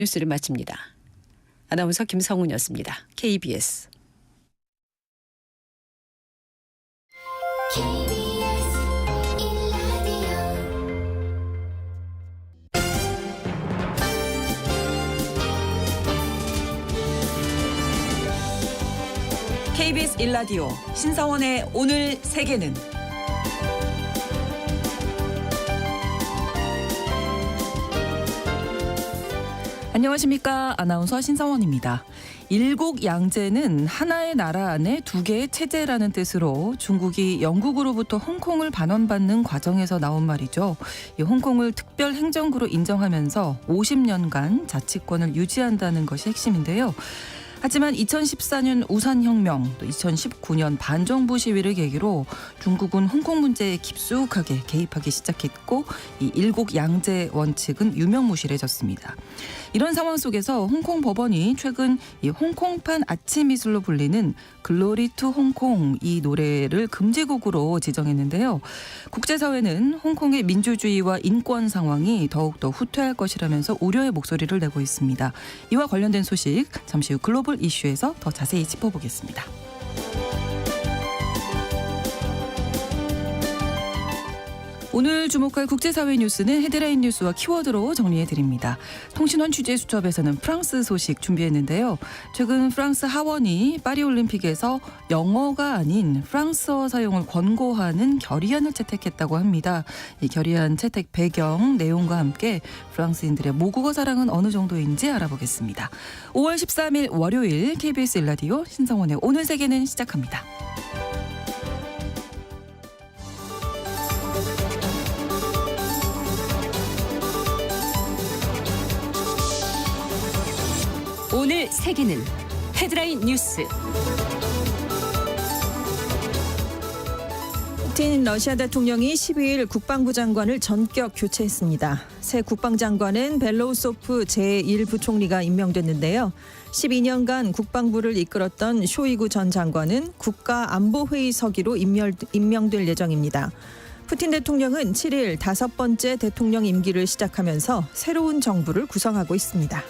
뉴스를 마칩니다. 아나운서 김성훈이었습니다. KBS. KBS 1라디오 신성원의 오늘 세계는 안녕하십니까. 아나운서 신성원입니다. 일곡양제는 하나의 나라 안에 두 개의 체제라는 뜻으로 중국이 영국으로부터 홍콩을 반환받는 과정에서 나온 말이죠. 이 홍콩을 특별 행정구로 인정하면서 50년간 자치권을 유지한다는 것이 핵심인데요. 하지만 2014년 우산혁명, 또 2019년 반정부 시위를 계기로 중국은 홍콩 문제에 깊숙하게 개입하기 시작했고 이 일곡양제 원칙은 유명무실해졌습니다. 이런 상황 속에서 홍콩 법원이 최근 이 홍콩판 아침이슬로 불리는 글로리 투 홍콩 이 노래를 금지곡으로 지정했는데요. 국제사회는 홍콩의 민주주의와 인권 상황이 더욱더 후퇴할 것이라면서 우려의 목소리를 내고 있습니다. 이와 관련된 소식 잠시 후 글로벌 이슈에서 더 자세히 짚어보겠습니다. 오늘 주목할 국제사회 뉴스는 헤드라인 뉴스와 키워드로 정리해드립니다. 통신원 취재 수첩에서는 프랑스 소식 준비했는데요. 최근 프랑스 하원이 파리올림픽에서 영어가 아닌 프랑스어 사용을 권고하는 결의안을 채택했다고 합니다. 이 결의안 채택 배경 내용과 함께 프랑스인들의 모국어 사랑은 어느 정도인지 알아보겠습니다. 5월 13일 월요일 KBS 1라디오 신성원의 오늘 세계는 시작합니다. 오늘 세계는 헤드라인 뉴스. 푸틴 러시아 대통령이 12일 국방부 장관을 전격 교체했습니다. 새 국방장관은 벨로우소프 제1부총리가 임명됐는데요. 12년간 국방부를 이끌었던 쇼이구 전 장관은 국가안보회의 서기로 임명될 예정입니다. 푸틴 대통령은 7일 5번째 대통령 임기를 시작하면서 새로운 정부를 구성하고 있습니다.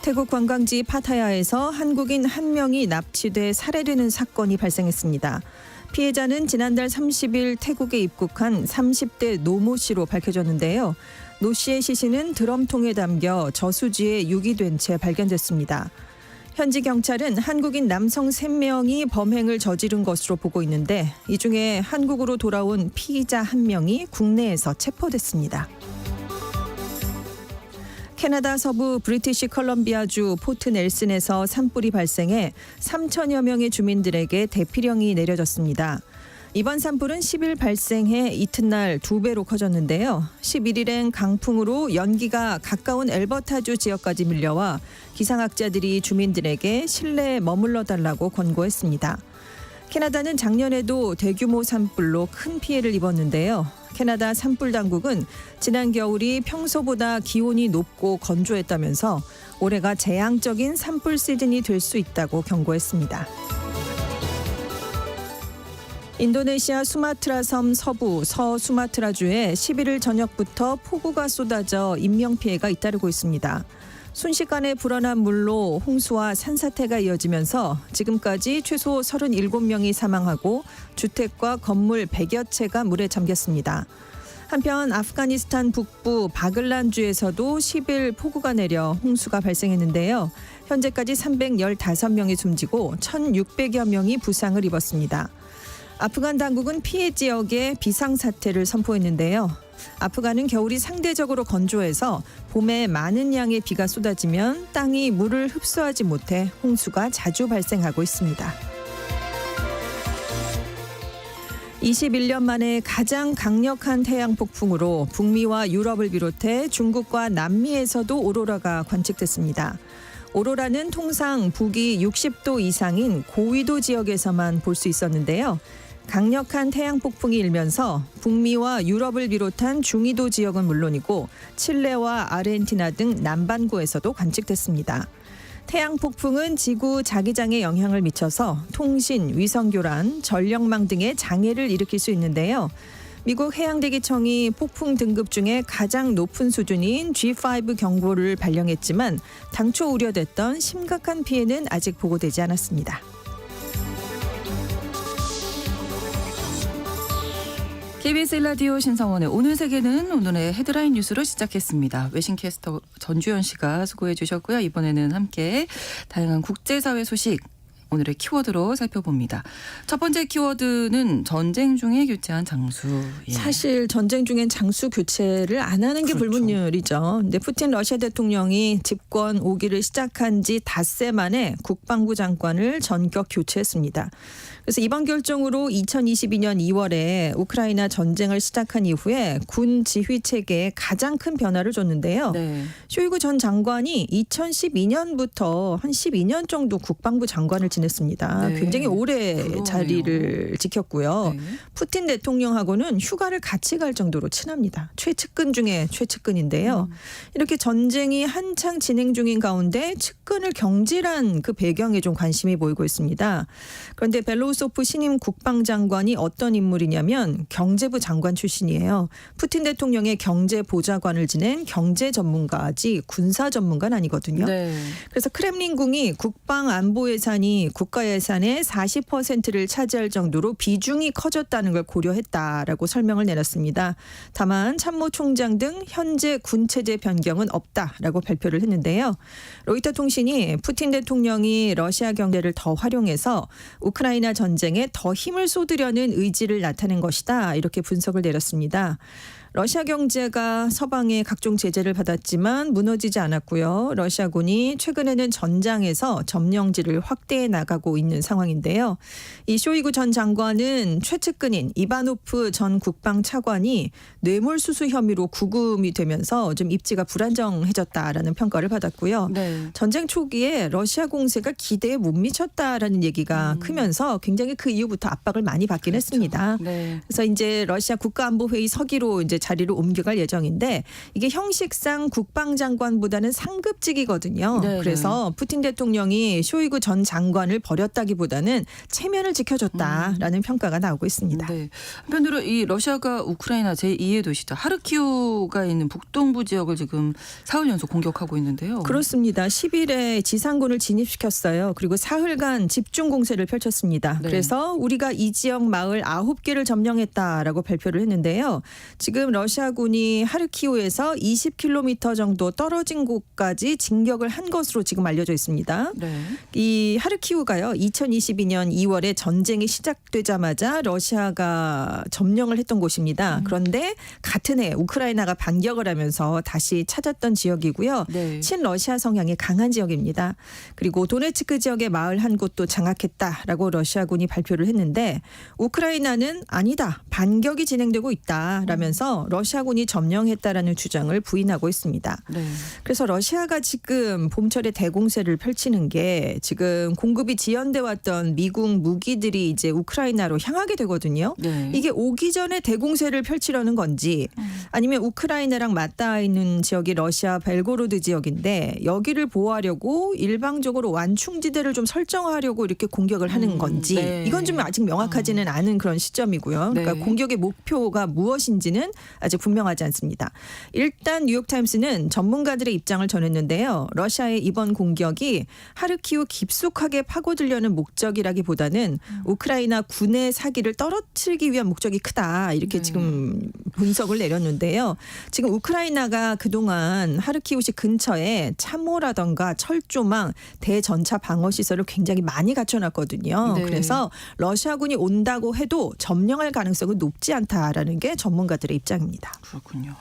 태국 관광지 파타야에서 한국인 1명이 납치돼 살해되는 사건이 발생했습니다. 피해자는 지난달 30일 태국에 입국한 30대 노모 씨로 밝혀졌는데요. 노 씨의 시신은 드럼통에 담겨 저수지에 유기된 채 발견됐습니다. 현지 경찰은 한국인 남성 3명이 범행을 저지른 것으로 보고 있는데 이 중에 한국으로 돌아온 피의자 1명이 국내에서 체포됐습니다. 캐나다 서부 브리티시 컬럼비아주 포트 넬슨에서 산불이 발생해 3천여 명의 주민들에게 대피령이 내려졌습니다. 이번 산불은 10일 발생해 이튿날 2배로 커졌는데요. 11일엔 강풍으로 연기가 가까운 엘버타주 지역까지 밀려와 기상학자들이 주민들에게 실내에 머물러 달라고 권고했습니다. 캐나다는 작년에도 대규모 산불로 큰 피해를 입었는데요. 캐나다 산불 당국은 지난 겨울이 평소보다 기온이 높고 건조했다면서 올해가 재앙적인 산불 시즌이 될 수 있다고 경고했습니다. 인도네시아 수마트라 섬 서부 서수마트라주에 11일 저녁부터 폭우가 쏟아져 인명피해가 잇따르고 있습니다. 순식간에 불어난 물로 홍수와 산사태가 이어지면서 지금까지 최소 37명이 사망하고 주택과 건물 100여 채가 물에 잠겼습니다. 한편 아프가니스탄 북부 바글란주에서도 10일 폭우가 내려 홍수가 발생했는데요. 현재까지 315명이 숨지고 1,600여 명이 부상을 입었습니다. 아프간 당국은 피해 지역에 비상사태를 선포했는데요. 아프간은 겨울이 상대적으로 건조해서 봄에 많은 양의 비가 쏟아지면 땅이 물을 흡수하지 못해 홍수가 자주 발생하고 있습니다. 21년 만에 가장 강력한 태양 폭풍으로 북미와 유럽을 비롯해 중국과 남미에서도 오로라가 관측됐습니다. 오로라는 통상 북위 60도 이상인 고위도 지역에서만 볼 수 있었는데요. 강력한 태양 폭풍이 일면서 북미와 유럽을 비롯한 중위도 지역은 물론이고 칠레와 아르헨티나 등 남반구에서도 관측됐습니다. 태양 폭풍은 지구 자기장에 영향을 미쳐서 통신, 위성 교란, 전력망 등의 장애를 일으킬 수 있는데요. 미국 해양대기청이 폭풍 등급 중에 가장 높은 수준인 G5 경보를 발령했지만 당초 우려됐던 심각한 피해는 아직 보고되지 않았습니다. KBS 1라디오 신성원의 오늘 세계는 오늘의 헤드라인 뉴스로 시작했습니다. 외신캐스터 전주현 씨가 수고해 주셨고요. 이번에는 함께 다양한 국제사회 소식 오늘의 키워드로 살펴봅니다. 첫 번째 키워드는 전쟁 중에 교체한 장수. 예. 사실 전쟁 중엔 장수 교체를 안 하는 게 그렇죠. 불문율이죠. 근데 푸틴 러시아 대통령이 집권 5기를 시작한 지 닷새 만에 국방부 장관을 전격 교체했습니다. 그래서 이번 결정으로 2022년 2월에 우크라이나 전쟁을 시작한 이후에 군 지휘 체계에 가장 큰 변화를 줬는데요. 네. 쇼이구 전 장관이 2012년부터 한 12년 정도 국방부 장관을 지냈습니다. 네. 굉장히 오래 그러네요. 자리를 지켰고요. 네. 푸틴 대통령하고는 휴가를 같이 갈 정도로 친합니다. 최측근 중에 최측근인데요. 이렇게 전쟁이 한창 진행 중인 가운데 측근을 경질한 그 배경에 좀 관심이 보이고 있습니다. 그런데 벨로우소프 신임 국방장관이 어떤 인물이냐면 경제부 장관 출신이에요. 푸틴 대통령의 경제보좌관을 지낸 경제 전문가지 군사 전문가는 아니거든요. 네. 그래서 크렘린궁이 국방안보 예산이 국가 예산의 40%를 차지할 정도로 비중이 커졌다는 걸 고려했다라고 설명을 내놨습니다. 다만 참모총장 등 현재 군체제 변경은 없다라고 발표를 했는데요. 로이터 통신이 푸틴 대통령이 러시아 경제를 더 활용해서 우크라이나 전쟁에 더 힘을 쏟으려는 의지를 나타낸 것이다. 이렇게 분석을 내렸습니다. 러시아 경제가 서방의 각종 제재를 받았지만 무너지지 않았고요. 러시아군이 최근에는 전장에서 점령지를 확대해 나가고 있는 상황인데요. 이 쇼이구 전 장관은 최측근인 이바노프 전 국방차관이 뇌물수수 혐의로 구금이 되면서 좀 입지가 불안정해졌다라는 평가를 받았고요. 네. 전쟁 초기에 러시아 공세가 기대에 못 미쳤다라는 얘기가 크면서 굉장히 그 이후부터 압박을 많이 받긴 했습니다. 네. 그래서 이제 러시아 국가안보회의 서기로 이제 자리를 옮겨갈 예정인데 이게 형식상 국방장관보다는 상급직이거든요. 네, 그래서 푸틴 대통령이 쇼이구 전 장관을 버렸다기보다는 체면을 지켜줬다라는 평가가 나오고 있습니다. 네. 한편으로 이 러시아가 우크라이나 제2의 도시죠. 하르키우가 있는 북동부 지역을 지금 사흘 연속 공격하고 있는데요. 그렇습니다. 10일에 지상군을 진입시켰어요. 그리고 사흘간 집중 공세를 펼쳤습니다. 네. 그래서 우리가 이 지역 마을 9개를 점령했다라고 발표를 했는데요. 지금 러시아군이 하르키우에서 20km 정도 떨어진 곳까지 진격을 한 것으로 지금 알려져 있습니다. 네. 이 하르키우가요. 2022년 2월에 전쟁이 시작되자마자 러시아가 점령을 했던 곳입니다. 그런데 같은 해 우크라이나가 반격을 하면서 다시 찾았던 지역이고요. 네. 친러시아 성향이 강한 지역입니다. 그리고 도네츠크 지역의 마을 한 곳도 장악했다라고 러시아군이 발표를 했는데 우크라이나는 아니다. 반격이 진행되고 있다라면서 러시아군이 점령했다라는 주장을 부인하고 있습니다. 네. 그래서 러시아가 지금 봄철에 대공세를 펼치는 게 지금 공급이 지연돼 왔던 미국 무기들이 이제 우크라이나로 향하게 되거든요. 네. 이게 오기 전에 대공세를 펼치려는 건지 아니면 우크라이나랑 맞닿아 있는 지역이 러시아 벨고로드 지역인데 여기를 보호하려고 일방적으로 완충지대를 좀 설정하려고 이렇게 공격을 하는 건지 네. 이건 좀 아직 명확하지는 않은 그런 시점이고요. 그러니까 네. 공격의 목표가 무엇인지는 아직 분명하지 않습니다. 일단 뉴욕타임스는 전문가들의 입장을 전했는데요. 러시아의 이번 공격이 하르키우 깊숙하게 파고들려는 목적이라기보다는 우크라이나 군의 사기를 떨어뜨리기 위한 목적이 크다. 이렇게 네. 지금 분석을 내렸는데요. 지금 우크라이나가 그동안 하르키우시 근처에 참호라던가 철조망, 대전차 방어시설을 굉장히 많이 갖춰놨거든요. 네. 그래서 러시아군이 온다고 해도 점령할 가능성은 높지 않다라는 게 전문가들의 입장입니다. 그렇군요.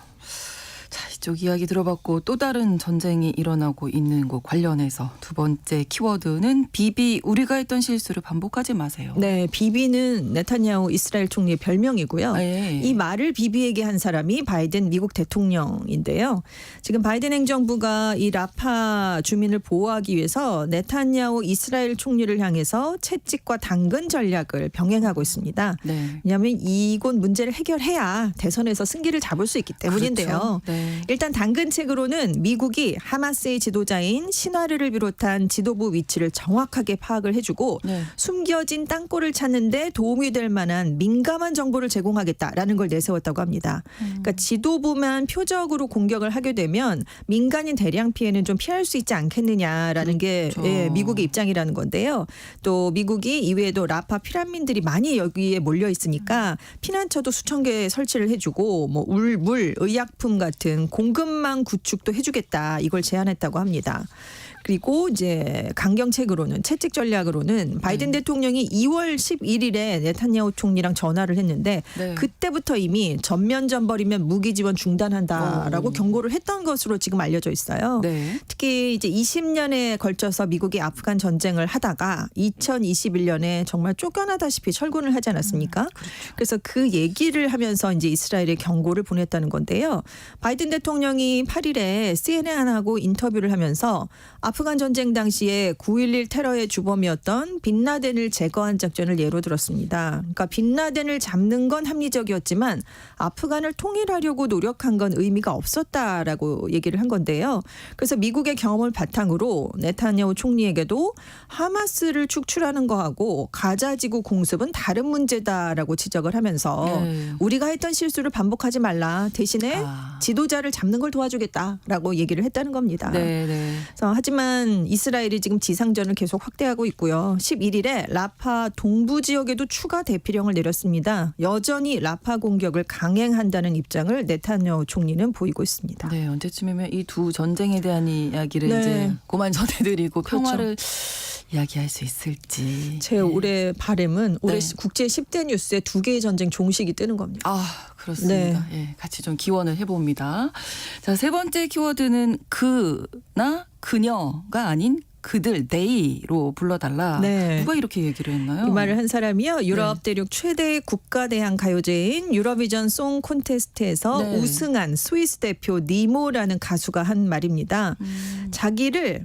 자, 이쪽 이야기 들어봤고 또 다른 전쟁이 일어나고 있는 곳 관련해서 두 번째 키워드는 비비 우리가 했던 실수를 반복하지 마세요. 네, 비비는 네타냐후 이스라엘 총리의 별명이고요. 예. 이 말을 비비에게 한 사람이 바이든 미국 대통령인데요. 지금 바이든 행정부가 이 라파 주민을 보호하기 위해서 네타냐후 이스라엘 총리를 향해서 채찍과 당근 전략을 병행하고 있습니다. 네. 왜냐하면 이곳 문제를 해결해야 대선에서 승기를 잡을 수 있기 때문인데요. 그렇죠. 네. 네. 일단 당근 책으로는 미국이 하마스의 지도자인 시나르를 비롯한 지도부 위치를 정확하게 파악을 해주고 네. 숨겨진 땅굴을 찾는데 도움이 될 만한 민감한 정보를 제공하겠다라는 걸 내세웠다고 합니다. 그러니까 지도부만 표적으로 공격을 하게 되면 민간인 대량 피해는 좀 피할 수 있지 않겠느냐라는 게 그렇죠. 예, 미국의 입장이라는 건데요. 또 미국이 이외에도 라파 피난민들이 많이 여기에 몰려 있으니까 피난처도 수천 개 설치를 해주고 뭐 물, 의약품 같은 공급망 구축도 해주겠다 이걸 제안했다고 합니다. 그리고 이제 강경책으로는 채찍 전략으로는 바이든 대통령이 2월 11일에 네타냐후 총리랑 전화를 했는데 네. 그때부터 이미 전면전 벌이면 무기 지원 중단한다라고 경고를 했던 것으로 지금 알려져 있어요. 네. 특히 이제 20년에 걸쳐서 미국이 아프간 전쟁을 하다가 2021년에 정말 쫓겨나다시피 철군을 하지 않았습니까? 그래서 그 얘기를 하면서 이제 이스라엘에 경고를 보냈다는 건데요. 바이든 대통령이 8일에 CNN하고 인터뷰를 하면서 아프간 전쟁 당시에 9.11 테러의 주범이었던 빈라덴을 제거한 작전을 예로 들었습니다. 그러니까 빈라덴을 잡는 건 합리적이었지만 아프간을 통일하려고 노력한 건 의미가 없었다라고 얘기를 한 건데요. 그래서 미국의 경험을 바탕으로 네타냐후 총리에게도 하마스를 축출하는 거하고 가자지구 공습은 다른 문제다라고 지적을 하면서 네. 우리가 했던 실수를 반복하지 말라. 대신에 지도자를 잡는 걸 도와주겠다라고 얘기를 했다는 겁니다. 네, 네. 그래서 하지만 이스라엘이 지금 지상전을 계속 확대하고 있고요. 11일에 라파 동부 지역에도 추가 대피령을 내렸습니다. 여전히 라파 공격을 강행한다는 입장을 네타냐후 총리는 보이고 있습니다. 네, 언제쯤이면 이 두 전쟁에 대한 이야기를 네. 이제 고만 전해드리고 그렇죠. 평화를 이야기할 수 있을지. 제 올해 바람은 올해 네. 국제 10대 뉴스에 두 개의 전쟁 종식이 뜨는 겁니다. 아, 그렇습니다. 예, 같이 좀 기원을 해봅니다. 자, 세 번째 키워드는 그나 그녀가 아닌 그들 네이로 불러달라. 네. 누가 이렇게 얘기를 했나요? 이 말을 한 사람이요. 유럽 대륙 최대의 국가대항 가요제인 유러비전 송 콘테스트에서 네. 우승한 스위스 대표 니모라는 가수가 한 말입니다. 자기의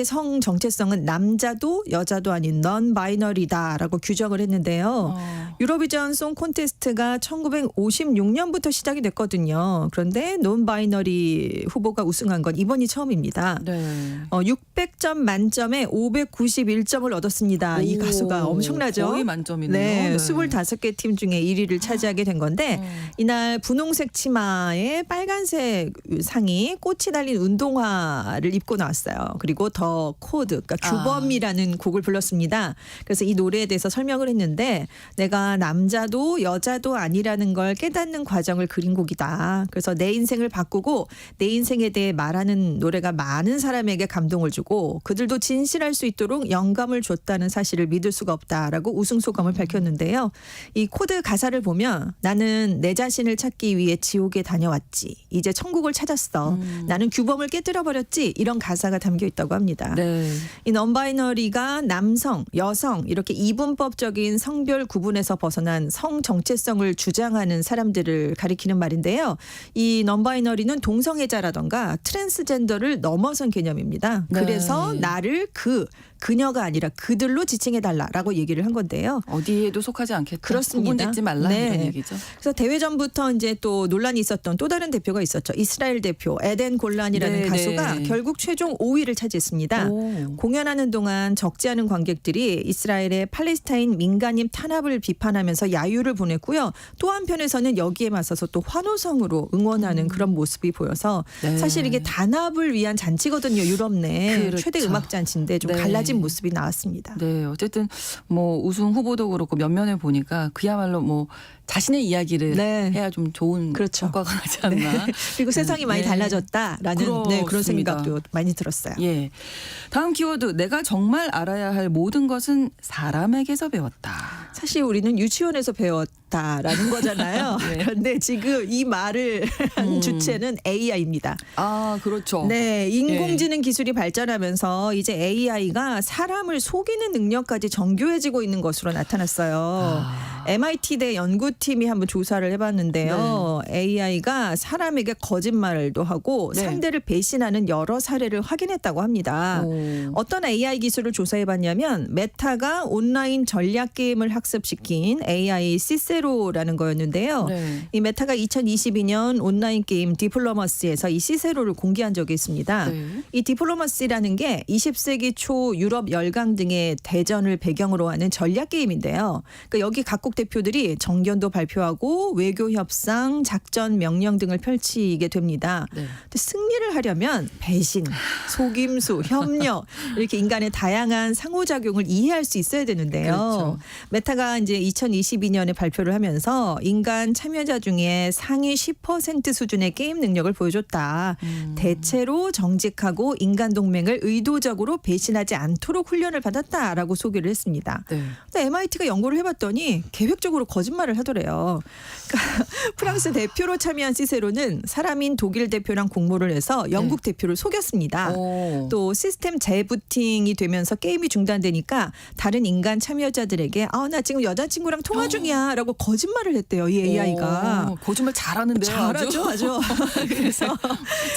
성 정체성은 남자도 여자도 아닌 넌 바이너리다라고 규정을 했는데요. 유러비전 송 콘테스트가 1956년부터 시작이 됐거든요. 그런데 논 바이너리 후보가 우승한 건 이번이 처음입니다. 네. 600점 만점에 591점을 얻었습니다. 이 오, 가수가 엄청나죠. 거의 만점이네요. 네, 네. 25개 팀 중에 1위를 차지하게 된 건데 이날 분홍색 치마에 빨간색 상의 꽃이 달린 운동화를 입고 나왔어요. 그리고 더 코드, 그러니까 규범이라는 곡을 불렀습니다. 그래서 이 노래에 대해서 설명을 했는데 내가 남자도 여자도 아니라는 걸 깨닫는 과정을 그린 곡이다. 그래서 내 인생을 바꾸고 내 인생에 대해 말하는 노래가 많은 사람에게 감동을 주고 그들도 진실할 수 있도록 영감을 줬다는 사실을 믿을 수가 없다라고 우승 소감을 밝혔는데요. 이 코드 가사를 보면 나는 내 자신을 찾기 위해 지옥에 다녀왔지. 이제 천국을 찾았어. 나는 규범을 깨뜨려 버렸지. 이런 가사가 담겨 있다고 합니다. 네. 이 넘바이너리가 남성, 여성 이렇게 이분법적인 성별 구분에서 벗어난 성 정체성을 주장하는 사람들을 가리키는 말인데요. 이 넘바이너리는 동성애자라던가 트랜스젠더를 넘어선 개념입니다. 네. 그래서 나를 그녀가 아니라 그들로 지칭해달라라고 얘기를 한 건데요. 어디에도 속하지 않겠다. 그렇습니다. 구분짓지 말라 네. 이런 얘기죠. 그래서 대회 전부터 이제 또 논란이 있었던 또 다른 대표가 있었죠. 이스라엘 대표 에덴 골란이라는 네, 가수가 네. 결국 최종 5위를 차지했습니다. 오. 공연하는 동안 적지 않은 관객들이 이스라엘의 팔레스타인 민간인 탄압을 비판하면서 야유를 보냈고요. 또 한편에서는 여기에 맞서서 또 환호성으로 응원하는 그런 모습이 보여서 네. 사실 이게 단합을 위한 잔치거든요. 유럽 내 그렇죠. 최대 음악 잔치인데 좀 네. 갈라진 모습이 나왔습니다. 네, 어쨌든 뭐 우승 후보도 그렇고 몇 면을 보니까 그야말로 뭐 자신의 이야기를 네. 해야 좀 좋은 그렇죠. 효과가 나지 않나. 그리고 세상이 많이 네. 달라졌다라는 그런 그렇습니다. 생각도 많이 들었어요. 예. 다음 키워드 내가 정말 알아야 할 모든 것은 사람에게서 배웠다. 사실 우리는 유치원에서 배웠다라는 거잖아요. 네. 그런데 지금 이 말을 한 주체는 AI입니다. 아, 그렇죠. 네, 인공지능 기술이 발전하면서 이제 AI가 사람을 속이는 능력까지 정교해지고 있는 것으로 나타났어요. MIT대 연구팀이 한번 조사를 해봤는데요. AI가 사람에게 거짓말도 하고 네. 상대를 배신하는 여러 사례를 확인했다고 합니다. 오. 어떤 AI 기술을 조사해봤냐면 메타가 온라인 전략 게임을 학습시킨 AI 시세로 시세로라는 거였는데요. 네. 이 메타가 2022년 온라인 게임 디플로머시에서 이 시세로를 공개한 적이 있습니다. 네. 이 디플로머시라는 게 20세기 초 유럽 열강 등의 대전을 배경으로 하는 전략 게임인데요. 그러니까 여기 각국 대표들이 정견도 발표하고 외교 협상, 작전 명령 등을 펼치게 됩니다. 네. 근데 승리를 하려면 배신, 속임수, 협력 이렇게 인간의 다양한 상호작용을 이해할 수 있어야 되는데요. 그렇죠. 메타가 이제 2022년에 발표를 하면서 인간 참여자 중에 상위 10% 수준의 게임 능력을 보여줬다. 대체로 정직하고 인간 동맹을 의도적으로 배신하지 않도록 훈련을 받았다라고 소개를 했습니다. 네. 근데 MIT가 연구를 해봤더니 계획적으로 거짓말을 하더래요. 그러니까 프랑스 대표로 참여한 시세로는 사람인 독일 대표랑 공모를 해서 영국 대표를 속였습니다. 오. 또 시스템 재부팅이 되면서 게임이 중단되니까 다른 인간 참여자들에게 나 지금 여자친구랑 통화 중이야 라고 거짓말을 했대요. 이 AI가. 오, 거짓말 잘하는데요. 잘하죠. 아주. 그래서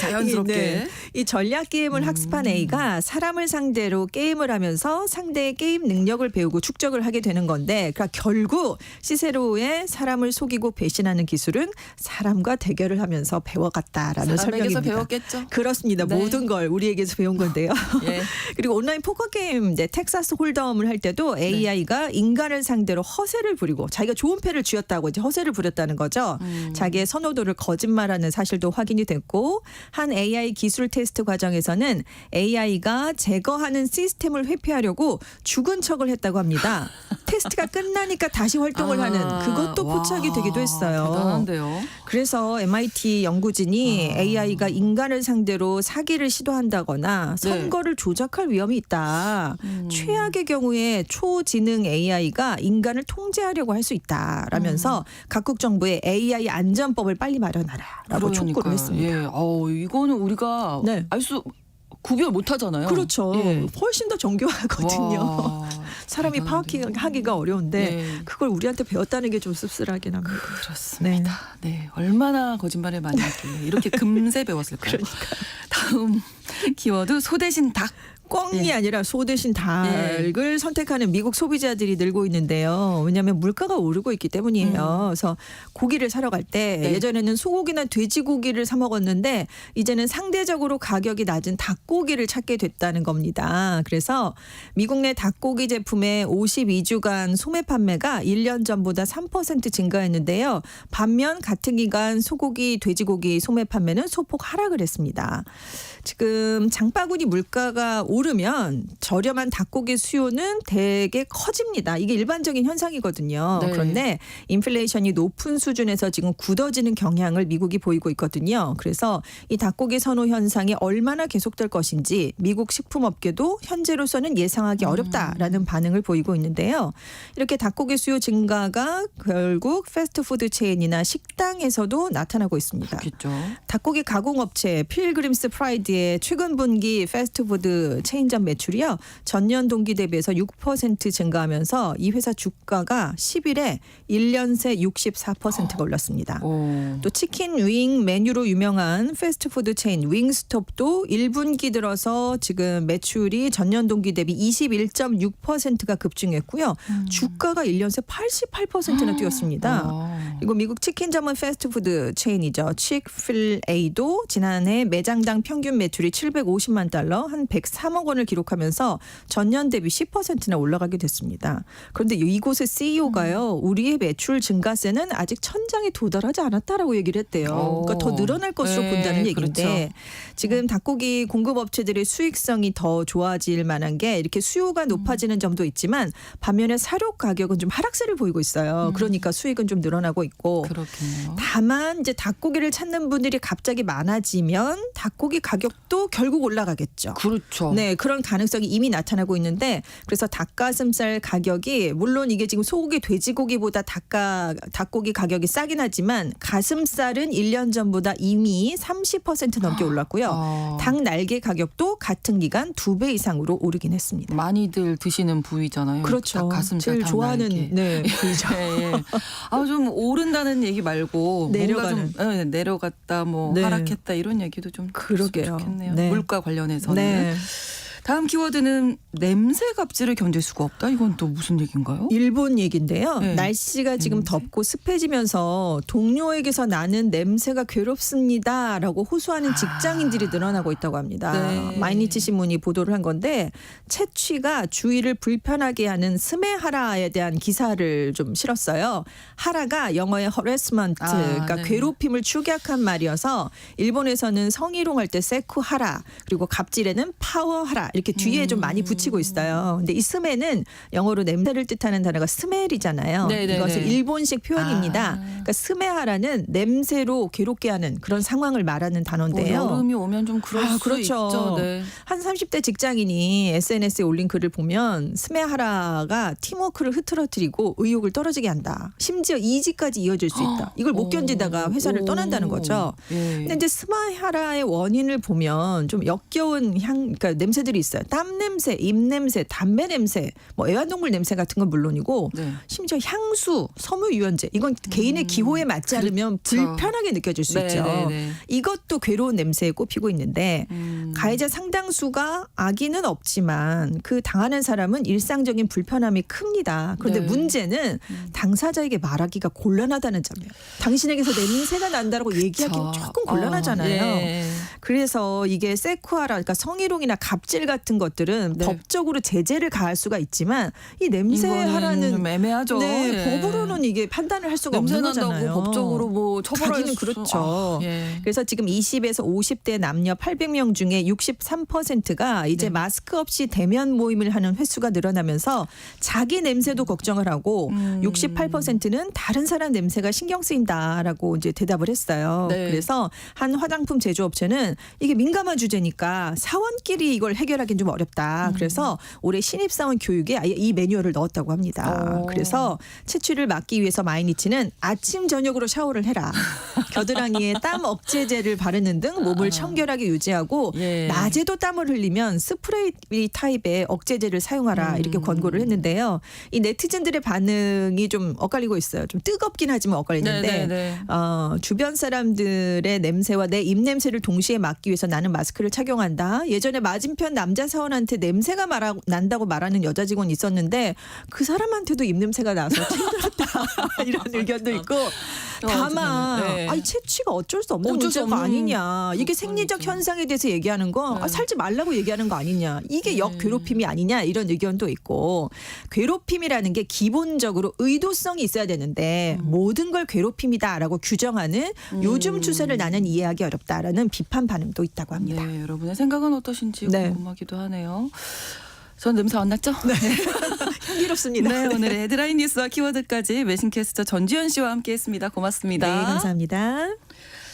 자연스럽게. 네. 이 전략 게임을 학습한 A가 사람을 상대로 게임을 하면서 상대의 게임 능력을 배우고 축적을 하게 되는 건데 그러니까 결국 시세로의 사람을 속이고 배신하는 기술은 사람과 대결을 하면서 배워갔다라는 사람에게서 설명입니다. 배웠겠죠. 그렇습니다. 네. 모든 걸 우리에게서 배운 건데요. 예. 그리고 온라인 포커 게임 이제 텍사스 홀덤을 할 때도 AI가 인간을 상대로 허세를 부리고 자기가 좋은 패를 쥐었다고 이제 허세를 부렸다는 거죠. 자기의 선호도를 거짓말하는 사실도 확인이 됐고 한 AI 기술 테스트 과정에서는 AI가 제거하는 시스템을 회피하려고 죽은 척을 했다고 합니다. 테스트가 끝나니까 다시 활동을 하는 그것도 포착이 되기도 했어요. 대단한데요. 그래서 MIT 연구진이 AI가 인간을 상대로 사기를 시도한다거나 선거를 조작할 위험이 있다. 최악의 경우에 초지능 AI가 인간을 통제하려고 할 수 있다라면서 각국 정부에 AI 안전법을 빨리 마련하라라고 촉구를 했습니다. 예. 이거는 우리가 네. 알 수 구별 못 하잖아요. 그렇죠. 예. 훨씬 더 정교하거든요. 와, 사람이 대단한데요. 파악하기가 어려운데 네. 그걸 우리한테 배웠다는 게 좀 씁쓸하긴 합니다. 그렇습니다. 네. 얼마나 거짓말을 많이 했길래 이렇게 금세 배웠을까요? 다음 키워드 소 대신 닭. 꿩이 아니라 소 대신 닭을 선택하는 미국 소비자들이 늘고 있는데요. 왜냐하면 물가가 오르고 있기 때문이에요. 그래서 고기를 사러 갈 때 예전에는 소고기나 돼지고기를 사 먹었는데 이제는 상대적으로 가격이 낮은 닭고기를 찾게 됐다는 겁니다. 그래서 미국 내 닭고기 제품의 52주간 소매 판매가 1년 전보다 3% 증가했는데요. 반면 같은 기간 소고기, 돼지고기 소매 판매는 소폭 하락을 했습니다. 지금 장바구니 물가가 오르면 저렴한 닭고기 수요는 되게 커집니다. 이게 일반적인 현상이거든요. 네. 그런데 인플레이션이 높은 수준에서 지금 굳어지는 경향을 미국이 보이고 있거든요. 그래서 이 닭고기 선호 현상이 얼마나 계속될 것인지 미국 식품업계도 현재로서는 예상하기 어렵다라는 반응을 보이고 있는데요. 이렇게 닭고기 수요 증가가 결국 패스트푸드 체인이나 식당에서도 나타나고 있습니다. 그렇겠죠. 닭고기 가공업체 필그림스 프라이드의 최근 분기 패스트푸드 체인점 매출이요. 전년 동기 대비해서 6% 증가하면서 이 회사 주가가 10일에 1년 새 64%가 올랐습니다. 또 치킨 윙 메뉴로 유명한 패스트푸드 체인 윙스톱도 1분기 들어서 지금 매출이 전년 동기 대비 21.6%가 급증했고요. 주가가 1년 새 88%나 뛰었습니다. 그리고 미국 치킨 전문 패스트푸드 체인이죠. 치크필에이도 지난해 매장당 평균 매출이 750만 달러, 한 103억 원을 기록하면서 전년 대비 10%나 올라가게 됐습니다. 그런데 이곳의 CEO가요. 우리의 매출 증가세는 아직 천장에 도달하지 않았다라고 얘기를 했대요. 그러니까 더 늘어날 것으로 본다는 얘기인데 그렇죠. 지금 닭고기 공급업체들의 수익성이 더 좋아질 만한 게 이렇게 수요가 높아지는 점도 있지만 반면에 사료 가격은 좀 하락세를 보이고 있어요. 그러니까 수익은 좀 늘어나고 있고 그렇겠네요. 다만 이제 닭고기를 찾는 분들이 갑자기 많아지면 닭고기 가격도 결국 올라가겠죠. 그렇죠. 네, 그런 가능성이 이미 나타나고 있는데 그래서 닭가슴살 가격이 물론 이게 지금 소고기, 돼지고기보다 닭고기 가격이 싸긴 하지만 가슴살은 1년 전보다 이미 30% 넘게 올랐고요. 닭 날개 가격도 같은 기간 2배 이상으로 오르긴 했습니다. 많이들 드시는 부위잖아요. 그렇죠. 닭 가슴살, 제일 닭 좋아하는 날개. 네, 부위죠. 예. 좀 오른다는 얘기 말고 내려가는. 뭔가 좀 내려갔다 뭐 네. 하락했다 이런 얘기도 좀 그러게요. 좋겠네요. 네. 물가 관련해서는. 네. 다음 키워드는 냄새 갑질을 견딜 수가 없다. 이건 또 무슨 얘기인가요? 일본 얘기인데요. 네. 날씨가 지금 냄새? 덥고 습해지면서 동료에게서 나는 냄새가 괴롭습니다라고 호소하는 직장인들이 늘어나고 있다고 합니다. 네. 마이니치 신문이 보도를 한 건데 채취가 주위를 불편하게 하는 스메하라에 대한 기사를 좀 실었어요. 하라가 영어의 harassment, 그러니까 네. 괴롭힘을 축약한 말이어서 일본에서는 성희롱할 때 세쿠하라 그리고 갑질에는 파워하라 이렇게 뒤에 좀 많이 붙이고 있어요. 근데 이 스메는 영어로 냄새를 뜻하는 단어가 스멜이잖아요. 네네네. 이것은 일본식 표현입니다. 그러니까 스메하라는 냄새로 괴롭게 하는 그런 상황을 말하는 단어인데요. 뭐 여름이 오면 좀 그럴 수 그렇죠. 있죠. 네. 한 30대 직장인이 SNS에 올린 글을 보면 스메하라가 팀워크를 흐트러뜨리고 의욕을 떨어지게 한다. 심지어 이직까지 이어질 수 있다. 이걸 못 견디다가 회사를 떠난다는 거죠. 예. 근데 이제 스메하라의 원인을 보면 좀 역겨운 그러니까 냄새들이 있어요. 땀 냄새, 입 냄새, 담배 냄새, 뭐 애완동물 냄새 같은 건 물론이고 네. 심지어 향수, 섬유 유연제 이건 개인의 기호에 맞지 않으면 그렇죠. 불편하게 느껴질 수 네, 있죠. 네, 네. 이것도 괴로운 냄새에 꼽히고 있는데 음. 가해자 상당수가 악의는 없지만 그 당하는 사람은 일상적인 불편함이 큽니다. 그런데 네. 문제는 당사자에게 말하기가 곤란하다는 점이에요. 당신에게서 냄새가 난다고 얘기하기는 조금 곤란하잖아요. 예. 그래서 이게 세쿠하라 그러니까 성희롱이나 갑질 같은 것들은 네. 법적으로 제재를 가할 수가 있지만 이 냄새 이거는 하라는 좀 애매하죠. 네, 예. 법으로는 이게 판단을 할 수가 냄새 없는 난다고 거잖아요. 법적으로 뭐 처벌할 가기는 수 그렇죠. 예. 그래서 지금 20에서 50대 남녀 800명 중에 63%가 이제 네. 마스크 없이 대면 모임을 하는 횟수가 늘어나면서 자기 냄새도 걱정을 하고 68%는 다른 사람 냄새가 신경 쓰인다라고 이제 대답을 했어요. 네. 그래서 한 화장품 제조업체는 이게 민감한 주제니까 사원끼리 이걸 해결하기는 좀 어렵다. 그래서 올해 신입사원 교육에 아예 이 매뉴얼을 넣었다고 합니다. 오. 그래서 채취를 막기 위해서 마이니치는 아침 저녁으로 샤워를 해라. 겨드랑이에 땀 억제제를 바르는 등 몸을 청결하게 유지하고 예. 낮에도 땀을 흘리면 스프레이 타입의 억제제를 사용하라 이렇게 권고를 했는데요. 이 네티즌들의 반응이 좀 엇갈리고 있어요. 좀 뜨겁긴 하지만 엇갈리는데 네. 주변 사람들의 냄새와 내 입냄새를 동시에 막기 위해서 나는 마스크를 착용한다. 예전에 맞은편 남자 사원한테 냄새가 난다고 말하는 여자 직원이 있었는데 그 사람한테도 입냄새가 나서 힘들었다. 이런 의견도 있고 다만 네. 아니 채취가 어쩔 수 없는 어쩔 수 문제가 없는 아니냐. 이게 생리적 그렇죠. 현상에 대해서 얘기하는 거 살지 말라고 얘기하는 거 아니냐. 이게 역괴롭힘이 아니냐 이런 의견도 있고 괴롭힘이라는 게 기본적으로 의도성이 있어야 되는데 모든 걸 괴롭힘이다라고 규정하는 요즘 추세를 나는 이해하기 어렵다라는 비판 반응도 있다고 합니다. 네, 여러분의 생각은 어떠신지 네. 궁금하기도 하네요. 전 냄새 안 났죠? 네. 흥미롭습니다. 네, 오늘의 헤드라인 뉴스와 키워드까지 외신캐스터 전지현 씨와 함께했습니다. 고맙습니다. 네, 감사합니다.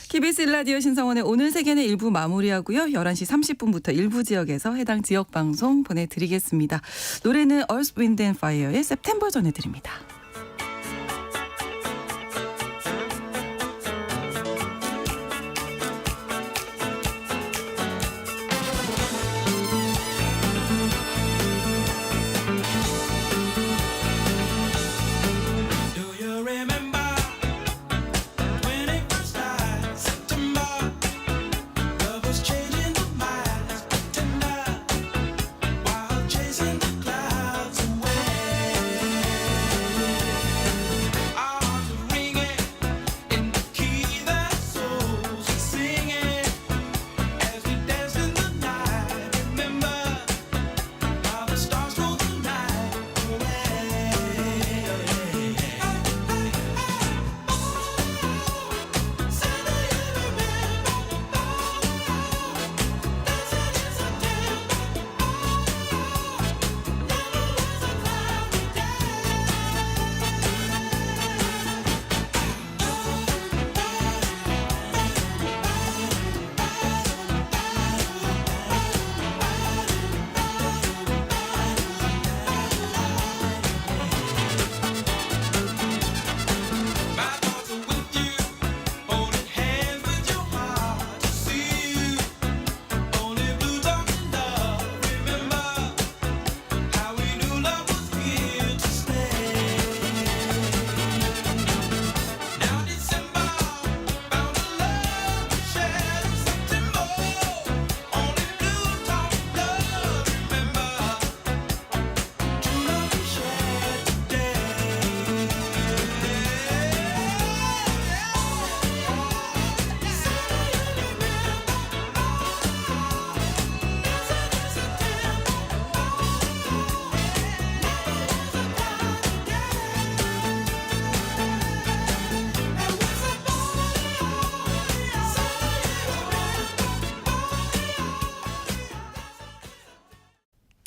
KBS 1라디오 신성원의 오늘 세계는 1부 마무리하고요. 11시 30분부터 일부 지역에서 해당 지역 방송 보내드리겠습니다. 노래는 Earth, Wind and Fire의 September 전해드립니다. Do you remember when it first started? September, love was changing the minds, tender, while chasing the clouds away.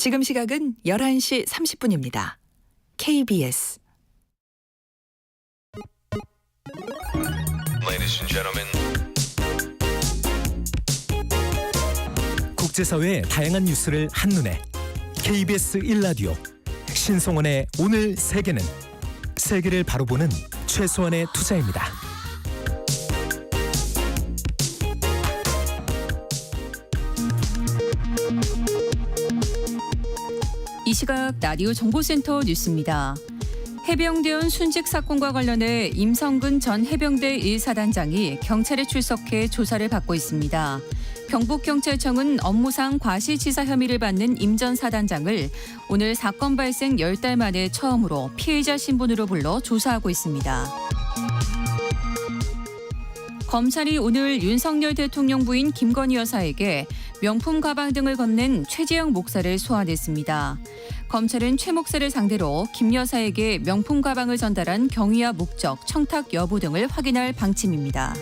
지금 시각은 11시 30분입니다. KBS Ladies and gentlemen. 국제사회의 다양한 뉴스를 한눈에 KBS 1라디오 신성원의 오늘 세계는 세계를 바로 보는 최소한의 투자입니다. 이 시각 라디오 정보센터 뉴스입니다. 해병대원 순직 사건과 관련해 임성근 전 해병대 1사단장이 경찰에 출석해 조사를 받고 있습니다. 경북경찰청은 업무상 과실치사 혐의를 받는 임 전 사단장을 오늘 사건 발생 10달 만에 처음으로 피해자 신분으로 불러 조사하고 있습니다. 검찰이 오늘 윤석열 대통령 부인 김건희 여사에게 명품 가방 등을 건넨 최재형 목사를 소환했습니다. 검찰은 최 목사를 상대로 김 여사에게 명품 가방을 전달한 경위와 목적, 청탁 여부 등을 확인할 방침입니다.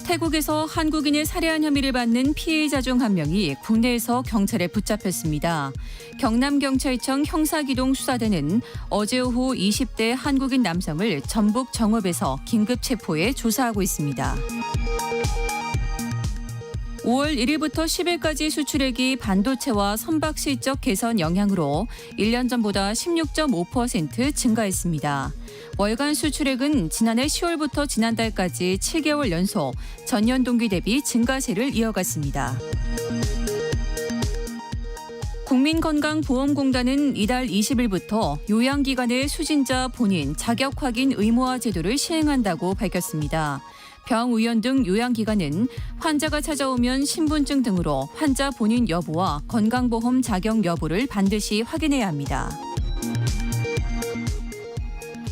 태국에서 한국인을 살해한 혐의를 받는 피해자 중 한 명이 국내에서 경찰에 붙잡혔습니다. 경남경찰청 형사기동수사대는 어제 오후 20대 한국인 남성을 전북 정읍에서 긴급 체포해 조사하고 있습니다. 5월 1일부터 10일까지 수출액이 반도체와 선박 실적 개선 영향으로 1년 전보다 16.5% 증가했습니다. 월간 수출액은 지난해 10월부터 지난달까지 7개월 연속 전년 동기 대비 증가세를 이어갔습니다. 국민건강보험공단은 이달 20일부터 요양기관의 수진자 본인 자격 확인 의무화 제도를 시행한다고 밝혔습니다. 병, 의원 등 요양기관은 환자가 찾아오면 신분증 등으로 환자 본인 여부와 건강보험 자격 여부를 반드시 확인해야 합니다.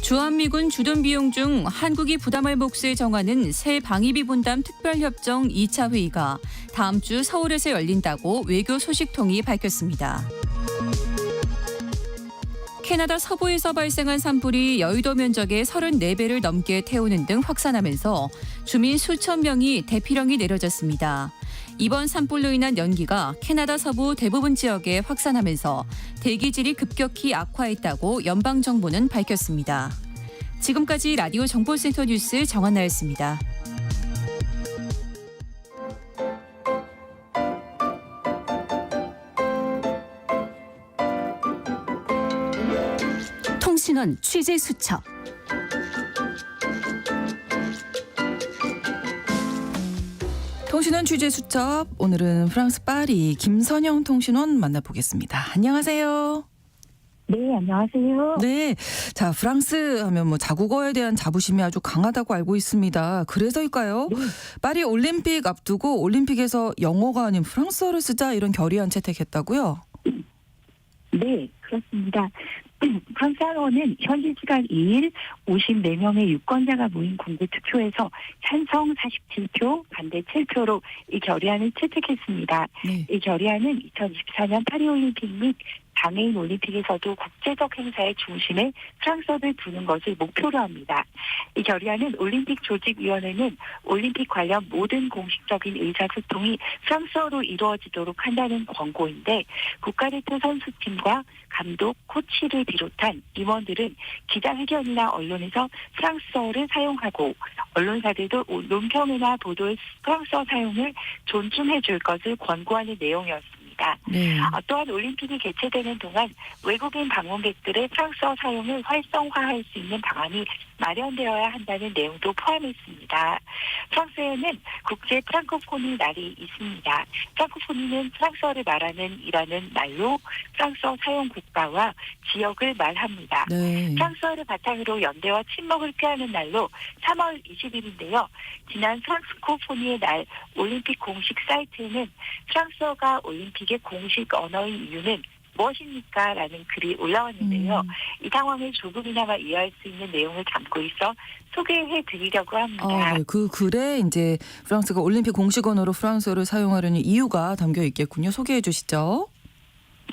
주한미군 주둔 비용 중 한국이 부담할 몫을 정하는 새 방위비 분담 특별협정 2차 회의가 다음 주 서울에서 열린다고 외교 소식통이 밝혔습니다. 캐나다 서부에서 발생한 산불이 여의도 면적의 34배를 넘게 태우는 등 확산하면서 주민 수천 명이 대피령이 내려졌습니다. 이번 산불로 인한 연기가 캐나다 서부 대부분 지역에 확산하면서 대기질이 급격히 악화했다고 연방정부는 밝혔습니다. 지금까지 라디오 정보센터 뉴스 정한나였습니다. 통신원 취재 수첩. 통신원 취재 수첩, 오늘은 프랑스 파리 김선영 통신원 만나보겠습니다. 안녕하세요. 네, 안녕하세요. 네, 자 프랑스 하면 뭐 자국어에 대한 자부심이 아주 강하다고 알고 있습니다. 그래서일까요? 네. 파리 올림픽 앞두고 올림픽에서 영어가 아닌 프랑스어를 쓰자 이런 결의안 채택했다고요? 네, 그렇습니다. 프랑스 한원은 현지 시간 2일 54명의 유권자가 모인 공개 투표에서 찬성 47표, 반대 7표로 이 결의안을 채택했습니다. 네. 이 결의안은 2024년 파리올림픽 및 장애인 올림픽에서도 국제적 행사의 중심에 프랑스어를 두는 것을 목표로 합니다. 이 결의안은 올림픽 조직위원회는 올림픽 관련 모든 공식적인 의사소통이 프랑스어로 이루어지도록 한다는 권고인데 국가대표 선수팀과 감독, 코치를 비롯한 임원들은 기자회견이나 언론에서 프랑스어를 사용하고 언론사들도 논평이나 보도의 프랑스어 사용을 존중해 줄 것을 권고하는 내용이었습니다. 네. 또한 올림픽이 개최되는 동안 외국인 방문객들의 프랑스어 사용을 활성화할 수 있는 방안이 마련되어야 한다는 내용도 포함했습니다. 프랑스에는 국제 프랑코포니 날이 있습니다. 프랑코포니는 프랑스어를 말하는 이라는 말로 프랑스어 사용 국가와 지역을 말합니다. 네. 프랑스어를 바탕으로 연대와 친목을 꾀하는 날로 3월 20일인데요. 지난 프랑코포니의 날 올림픽 공식 사이트에는 프랑스어가 올림픽의 공식 언어인 이유는 무엇입니까? 라는 글이 올라왔는데요. 이 상황을 조금이나마 이해할 수 있는 내용을 담고 있어 소개해 드리려고 합니다. 네. 그 글에 이제 프랑스가 올림픽 공식 언어로 프랑스어를 사용하려는 이유가 담겨 있겠군요. 소개해 주시죠.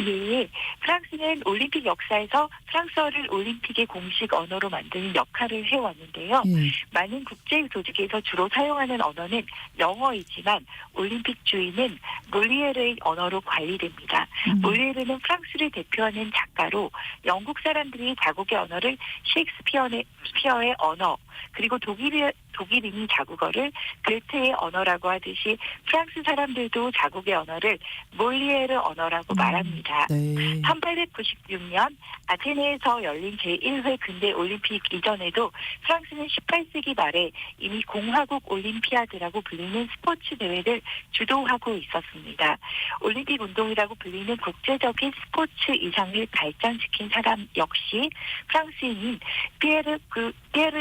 예, 프랑스는 올림픽 역사에서 프랑스어를 올림픽의 공식 언어로 만드는 역할을 해왔는데요. 예. 많은 국제 조직에서 주로 사용하는 언어는 영어이지만 올림픽 주의는 몰리에르의 언어로 관리됩니다. 몰리에르는 프랑스를 대표하는 작가로 영국 사람들이 자국의 언어를 셰익스피어의 언어, 그리고 독일인이 자국어를 괴테의 언어라고 하듯이 프랑스 사람들도 자국의 언어를 몰리에르 언어라고 말합니다. 네. 1896년 아테네에서 열린 제1회 근대 올림픽 이전에도 프랑스는 18세기 말에 이미 공화국 올림피아드라고 불리는 스포츠 대회를 주도하고 있었습니다. 올림픽 운동이라고 불리는 국제적인 스포츠 이상을 발전시킨 사람 역시 프랑스인인 피에르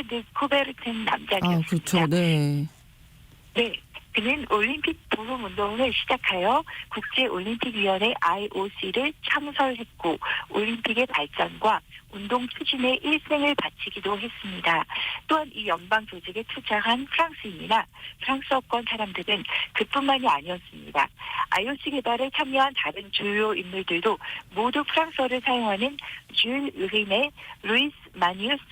드 쿠베르텐 남작이었습니다. 그렇죠. 네. 네. 그는 올림픽 부흥 운동을 시작하여 국제올림픽위원회 IOC를 창설했고 올림픽의 발전과 운동 추진에 일생을 바치기도 했습니다. 또한 이 연방 조직에 투자한 프랑스인이나 프랑스어권 사람들은 그뿐만이 아니었습니다. IOC 개발에 참여한 다른 주요 인물들도 모두 프랑스어를 사용하는 줄 의네, 루이스 마니우스,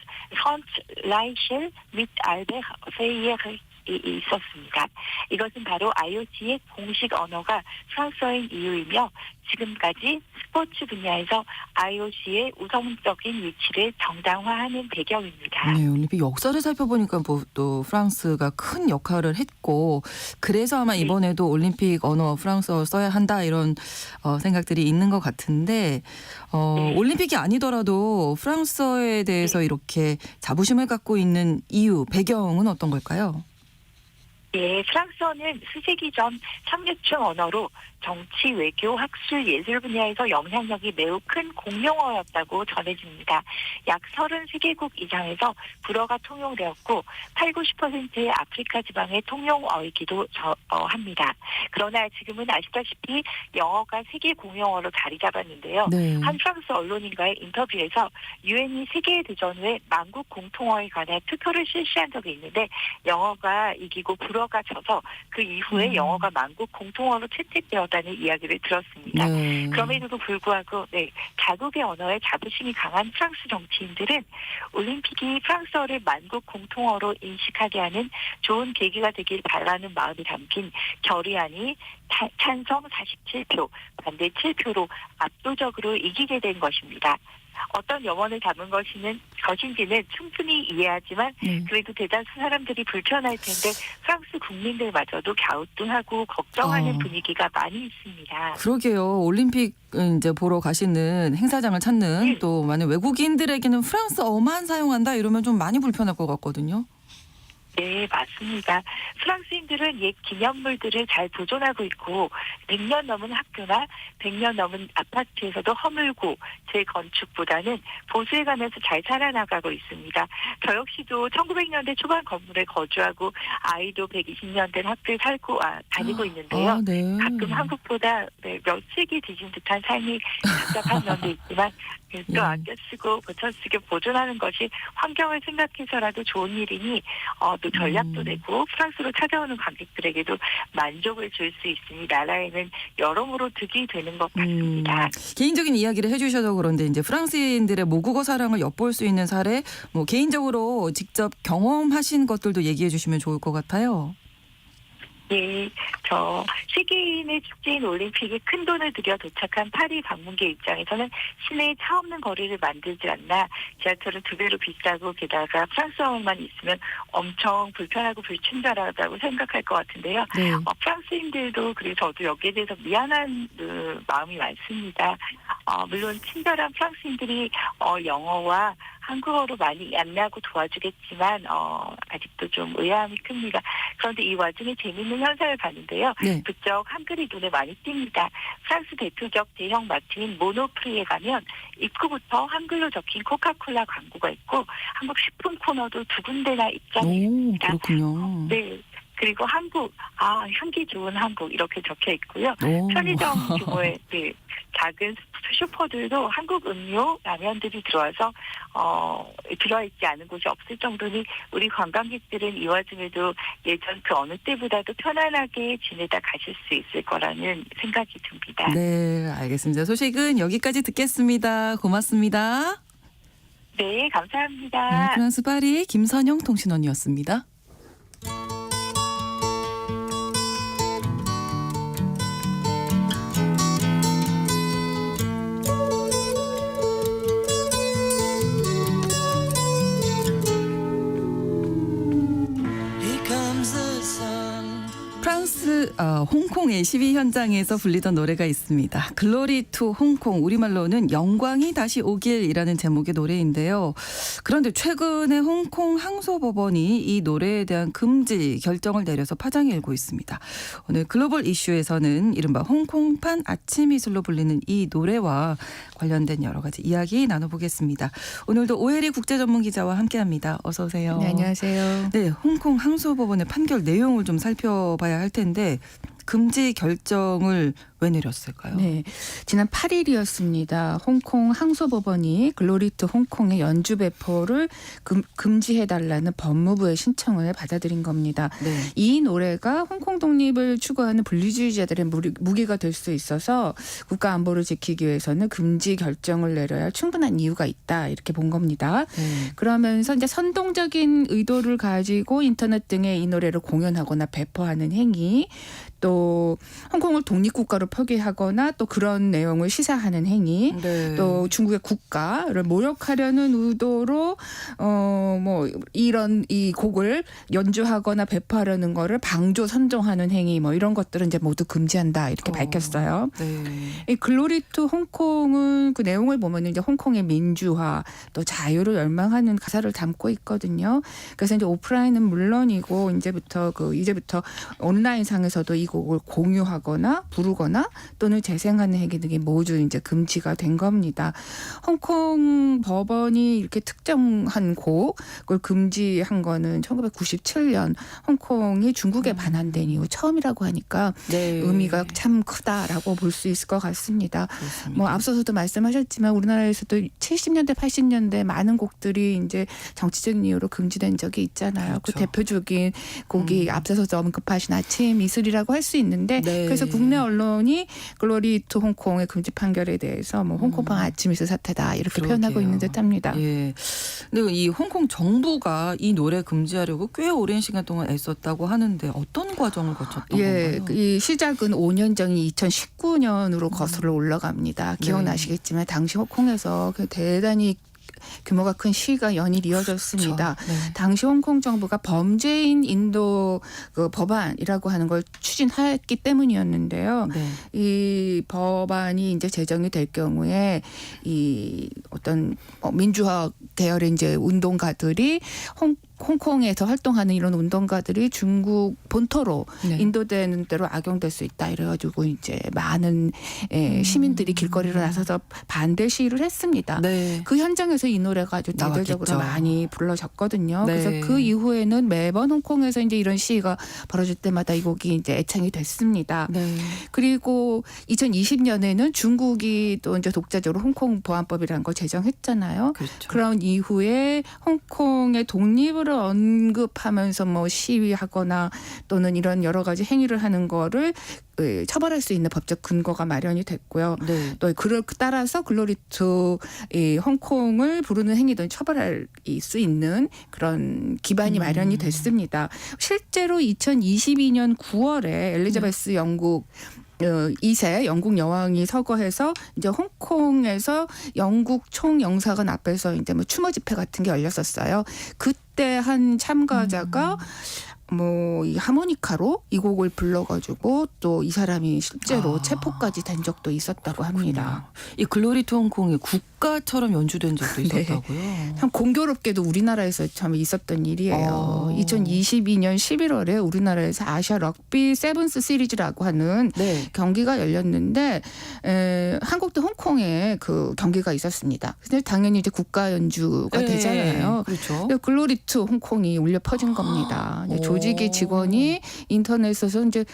펀트 라이셸 및 알베 페이에르 있었습니다. 이것은 바로 IOC의 공식 언어가 프랑스어인 이유이며 지금까지 스포츠 분야에서 IOC의 우선적인 위치를 정당화하는 배경입니다. 네, 올림픽 역사를 살펴보니까 뭐 또 프랑스가 큰 역할을 했고 그래서 아마 이번에도 올림픽 언어 프랑스어 써야 한다 이런 생각들이 있는 것 같은데 올림픽이 아니더라도 프랑스어에 대해서 이렇게 자부심을 갖고 있는 이유, 배경은 어떤 걸까요? 네, 프랑스어는 수세기 전 상류층 언어로 정치, 외교, 학술, 예술 분야에서 영향력이 매우 큰 공용어였다고 전해집니다. 약 33개국 이상에서 불어가 통용되었고 80~90%의 아프리카 지방의 통용어이기도 합니다. 그러나 지금은 아시다시피 영어가 세계 공용어로 자리 잡았는데요. 네. 한 프랑스 언론인과의 인터뷰에서 유엔이 세계대전 후에 만국 공통어에 관해 투표를 실시한 적이 있는데 영어가 이기고 불어가 져서 그 이후에 영어가 만국 공통어로 채택되었다는 이야기를 들었습니다. 네. 그럼에도 불구하고 자국의 언어에 자부심이 강한 프랑스 정치인들은 올림픽이 프랑스어를 만국 공통어로 인식하게 하는 좋은 계기가 되길 바라는 마음이 담긴 결의안이 찬성 47표, 반대 7표로 압도적으로 이기게 된 것입니다. 어떤 염원을 담은 것인지는 충분히 이해하지만 그래도 대다수 사람들이 불편할 텐데 프랑스 국민들마저도 갸우뚱하고 걱정하는 분위기가 많이 있습니다. 그러게요. 올림픽 이제 보러 가시는 행사장을 찾는 또 많은 외국인들에게는 프랑스어만 사용한다 이러면 좀 많이 불편할 것 같거든요. 네, 맞습니다. 프랑스인들은 옛 기념물들을 잘 보존하고 있고 100년 넘은 학교나 100년 넘은 아파트에서도 허물고 재건축보다는 보수해가면서 잘 살아나가고 있습니다. 저 역시도 1900년대 초반 건물에 거주하고 아이도 120년 된 학교에 다니고 있는데요. 네. 가끔 한국보다 몇 세기 뒤진 듯한 삶이 답답한 면도 있지만 또 아껴 쓰고 고쳐 쓰고 보존하는 것이 환경을 생각해서라도 좋은 일이니 또 전략도 되고 프랑스로 찾아오는 관객들에게도 만족을 줄 수 있으니 나라에는 여러모로 득이 되는 것 같습니다. 개인적인 이야기를 해주셔서 그런데 이제 프랑스인들의 모국어 사랑을 엿볼 수 있는 사례, 뭐 개인적으로 직접 경험하신 것들도 얘기해 주시면 좋을 것 같아요. 네, 저 세계인의 축제인 올림픽에 큰 돈을 들여 도착한 파리 방문객 입장에서는 시내에 차 없는 거리를 만들지 않나 지하철은 2배로 비싸고 게다가 프랑스어만 있으면 엄청 불편하고 불친절하다고 생각할 것 같은데요. 네. 프랑스인들도 그리고 저도 여기에 대해서 미안한 마음이 많습니다. 물론 친절한 프랑스인들이 영어와 한국어로 많이 안내하고 도와주겠지만 아직도 좀 의아함이 큽니다. 그런데 이 와중에 재미있는 현상을 봤는데요. 네. 부쩍 한글이 눈에 많이 띕니다. 프랑스 대표적 대형 마트인 모노프리에 가면 입구부터 한글로 적힌 코카콜라 광고가 있고 한국 식품 코너도 2군데나 입점이 오, 있습니다. 그렇군요. 네. 그리고 한국, 향기 좋은 한국 이렇게 적혀 있고요. 오. 편의점 규모의 그 작은 슈퍼들도 한국 음료, 라면들이 들어와서 들어있지 않은 곳이 없을 정도니 우리 관광객들은 이 와중에도 예전 그 어느 때보다도 편안하게 지내다 가실 수 있을 거라는 생각이 듭니다. 네, 알겠습니다. 소식은 여기까지 듣겠습니다. 고맙습니다. 네, 감사합니다. 네, 프랑스 파리 김선영 통신원이었습니다. Here comes the sun. 프랑스 홍콩의 시위 현장에서 불리던 노래가 있습니다. 글로리 투 홍콩, 우리말로는 영광이 다시 오길이라는 제목의 노래인데요. 그런데 최근에 홍콩 항소법원이 이 노래에 대한 금지 결정을 내려서 파장이 일고 있습니다. 오늘 글로벌 이슈에서는 이른바 홍콩판 아침 이슬로 불리는 이 노래와 관련된 여러 가지 이야기 나눠보겠습니다. 오늘도 오혜리 국제전문기자와 함께합니다. 어서 오세요. 네, 안녕하세요. 네, 홍콩 항소법원의 판결 내용을 좀 살펴봐야 할 텐데 금지 결정을 왜 내렸을까요? 네, 지난 8일이었습니다. 홍콩 항소법원이 글로리 투 홍콩의 연주 배포를 금지해달라는 법무부의 신청을 받아들인 겁니다. 네. 이 노래가 홍콩 독립을 추구하는 분리주의자들의 무기가 될 수 있어서 국가 안보를 지키기 위해서는 금지 결정을 내려야 할 충분한 이유가 있다 이렇게 본 겁니다. 네. 그러면서 이제 선동적인 의도를 가지고 인터넷 등에 이 노래를 공연하거나 배포하는 행위, 또 홍콩을 독립국가로 표기하거나 또 그런 내용을 시사하는 행위, 네. 또 중국의 국가를 모욕하려는 의도로 뭐 이런 이 곡을 연주하거나 배포하려는 거를 방조 선동하는 행위, 뭐 이런 것들은 이제 모두 금지한다 이렇게 밝혔어요. 네. 이 글로리 투 홍콩은 그 내용을 보면 이제 홍콩의 민주화 또 자유를 열망하는 가사를 담고 있거든요. 그래서 이제 오프라인은 물론이고 이제부터 온라인 상에서도 이 곡을 공유하거나 부르거나 또는 재생하는 행위 등이 모두 이제 금지가 된 겁니다. 홍콩 법원이 이렇게 특정한 곡을 금지한 거는 1997년 홍콩이 중국에 반환된 이후 처음이라고 하니까 네. 의미가 참 크다라고 볼 수 있을 것 같습니다. 그렇습니다. 뭐 앞서서도 말씀하셨지만 우리나라에서도 70년대, 80년대 많은 곡들이 이제 정치적인 이유로 금지된 적이 있잖아요. 그 그렇죠. 대표적인 곡이 앞서서 언급하신 아침 이슬이라고 할 수 있는데 네. 그래서 국내 언론이 글로리 투 홍콩의 금지 판결에 대해서 뭐 홍콩판 아침 이슬 사태다 이렇게 표현하고 그러게요. 있는 듯합니다. 예. 근데 이 홍콩 정부가 이 노래 금지하려고 꽤 오랜 시간 동안 애썼다고 하는데 어떤 과정을 거쳤던 예, 건가요? 이 시작은 5년 전인 2019년으로 거슬러 올라갑니다. 기억나시겠지만 당시 홍콩에서 대단히 규모가 큰 시위가 연일 이어졌습니다. 그렇죠. 네. 당시 홍콩 정부가 범죄인 인도 그 법안이라고 하는 걸 추진했기 때문이었는데요. 네. 이 법안이 이제 제정이 될 경우에 이 어떤 민주화 계열의 이제 운동가들이 홍콩에서 활동하는 이런 운동가들이 중국 본토로 네. 인도되는 대로 악용될 수 있다 이래가지고 이제 많은 시민들이 길거리로 나서서 반대 시위를 했습니다. 네. 그 현장에서 이 노래가 아주 대대적으로 나왔겠죠. 많이 불러졌거든요. 네. 그래서 그 이후에는 매번 홍콩에서 이제 이런 시위가 벌어질 때마다 이 곡이 이제 애창이 됐습니다. 네. 그리고 2020년에는 중국이 또 이제 독자적으로 홍콩 보안법이라는 걸 제정했잖아요. 그렇죠. 그런 이후에 홍콩의 독립을 언급하면서 뭐 시위하거나 또는 이런 여러 가지 행위를 하는 거를 처벌할 수 있는 법적 근거가 마련이 됐고요. 네. 또 그를 따라서 글로리 투 홍콩을 부르는 행위든 처벌할 수 있는 그런 기반이 마련이 됐습니다. 실제로 2022년 9월에 엘리자베스 영국 2세 영국 여왕이 서거해서 이제 홍콩에서 영국 총영사관 앞에서 이제 뭐 추모 집회 같은 게 열렸었어요. 그때 한 참가자가 뭐 이 하모니카로 이 곡을 불러가지고 또 이 사람이 실제로 체포까지 된 적도 있었다고 합니다. 이 글로리 투 홍콩이 국가처럼 연주된 적도 네. 있었다고요. 참 공교롭게도 우리나라에서 참 있었던 일이에요. 2022년 11월에 우리나라에서 아시아 럭비 세븐스 시리즈라고 하는 네. 경기가 열렸는데 한국도 홍콩에 그 경기가 있었습니다. 근데 당연히 이제 국가 연주가 네. 되잖아요. 그렇죠. 글로리 투 홍콩이 울려 퍼진 겁니다. 이제 오. 조직의 직원이 인터넷에서 이제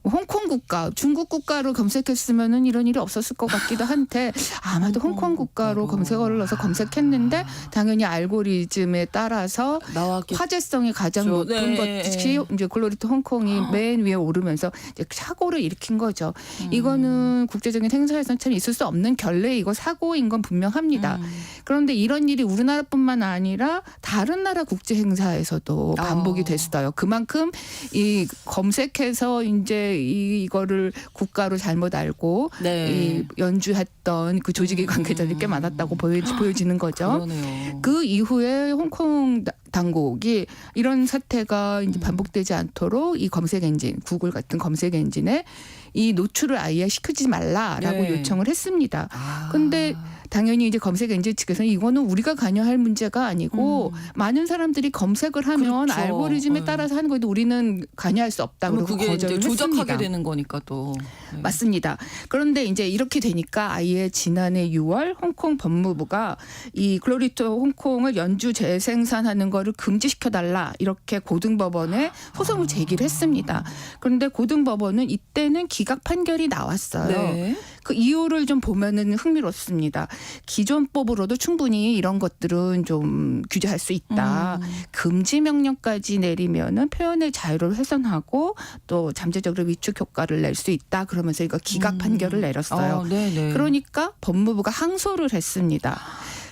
홍콩 국가, 중국 국가로 검색했으면은 이런 일이 없었을 것 같기도 한데 아마도 홍콩 국가로 검색어를 넣어서 검색했는데 당연히 알고리즘에 따라서 나왔겠. 화제성이 가장 높은 네. 것이 이제 글로리투 홍콩이 맨 위에 오르면서 이제 사고를 일으킨 거죠. 이거는 국제적인 행사에서는 참 있을 수 없는 결례이고 사고인 건 분명합니다. 그런데 이런 일이 우리나라뿐만 아니라 다른 나라 국제 행사에서도 반복이 됐어요. 그만큼 이 검색해서 이제 이거를 국가로 잘못 알고 네. 이 연주했던 그 조직의 관계자들이 꽤 많았다고 보여지는 거죠. 그러네요. 그 이후에 홍콩 당국이 이런 사태가 이제 반복되지 않도록 이 검색 엔진, 구글 같은 검색 엔진에 이 노출을 아예 시키지 말라라고 네. 요청을 했습니다. 아. 근데 당연히 이제 검색 엔진 측에서는 이거는 우리가 관여할 문제가 아니고 많은 사람들이 검색을 하면 그렇죠. 알고리즘에 네. 따라서 하는 건데 우리는 관여할 수 없다. 그러면 그리고 그게 이제 거절을 조작하게 했습니다. 되는 거니까 또. 네. 맞습니다. 그런데 이제 이렇게 되니까 아예 지난해 6월 홍콩 법무부가 이 글로리투 홍콩을 연주 재생산하는 거를 금지시켜달라 이렇게 고등법원에 소송을 제기를 했습니다. 그런데 고등법원은 이때는 기각 판결이 나왔어요. 네. 그 이유를 좀 보면은 흥미롭습니다. 기존 법으로도 충분히 이런 것들은 좀 규제할 수 있다. 금지 명령까지 내리면은 표현의 자유를 훼손하고 또 잠재적으로 위축 효과를 낼 수 있다. 그러면서 이거 기각 판결을 내렸어요. 네네. 그러니까 법무부가 항소를 했습니다.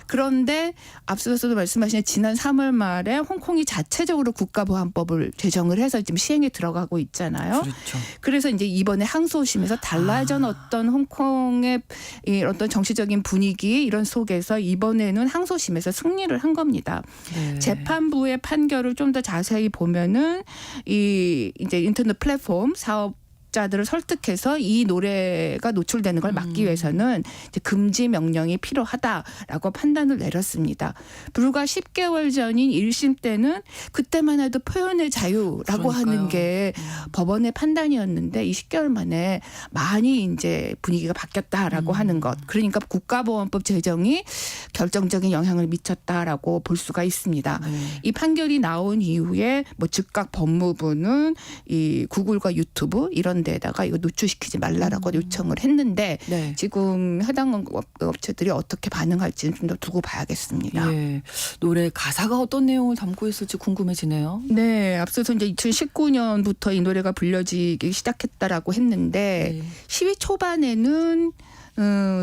그런데 앞서서도 말씀하신 지난 3월 말에 홍콩이 자체적으로 국가보안법을 제정을 해서 지금 시행에 들어가고 있잖아요. 그렇죠. 그래서 이제 이번에 항소심에서 달라졌던 홍콩의 이 어떤 정치적인 분위기 이런 속에서 이번에는 항소심에서 승리를 한 겁니다. 네. 재판부의 판결을 좀 더 자세히 보면은 이 이제 인터넷 플랫폼 사업자들을 설득해서 이 노래가 노출되는 걸 막기 위해서는 이제 금지 명령이 필요하다라고 판단을 내렸습니다. 불과 10개월 전인 1심 때는 그때만 해도 표현의 자유라고 그러니까요. 하는 게 법원의 판단이었는데 이 10개월 만에 많이 이제 분위기가 바뀌었다라고 하는 것. 그러니까 국가보안법 제정이 결정적인 영향을 미쳤다라고 볼 수가 있습니다. 네. 이 판결이 나온 이후에 뭐 즉각 법무부는 이 구글과 유튜브 이런 데다가 이거 노출시키지 말라라고 요청을 했는데 네. 지금 해당 업체들이 어떻게 반응할지는 좀 더 두고 봐야겠습니다. 예. 노래 가사가 어떤 내용을 담고 있을지 궁금해지네요. 네, 앞서서 이제 2019년부터 이 노래가 불려지기 시작했다라고 했는데 네. 시위 초반에는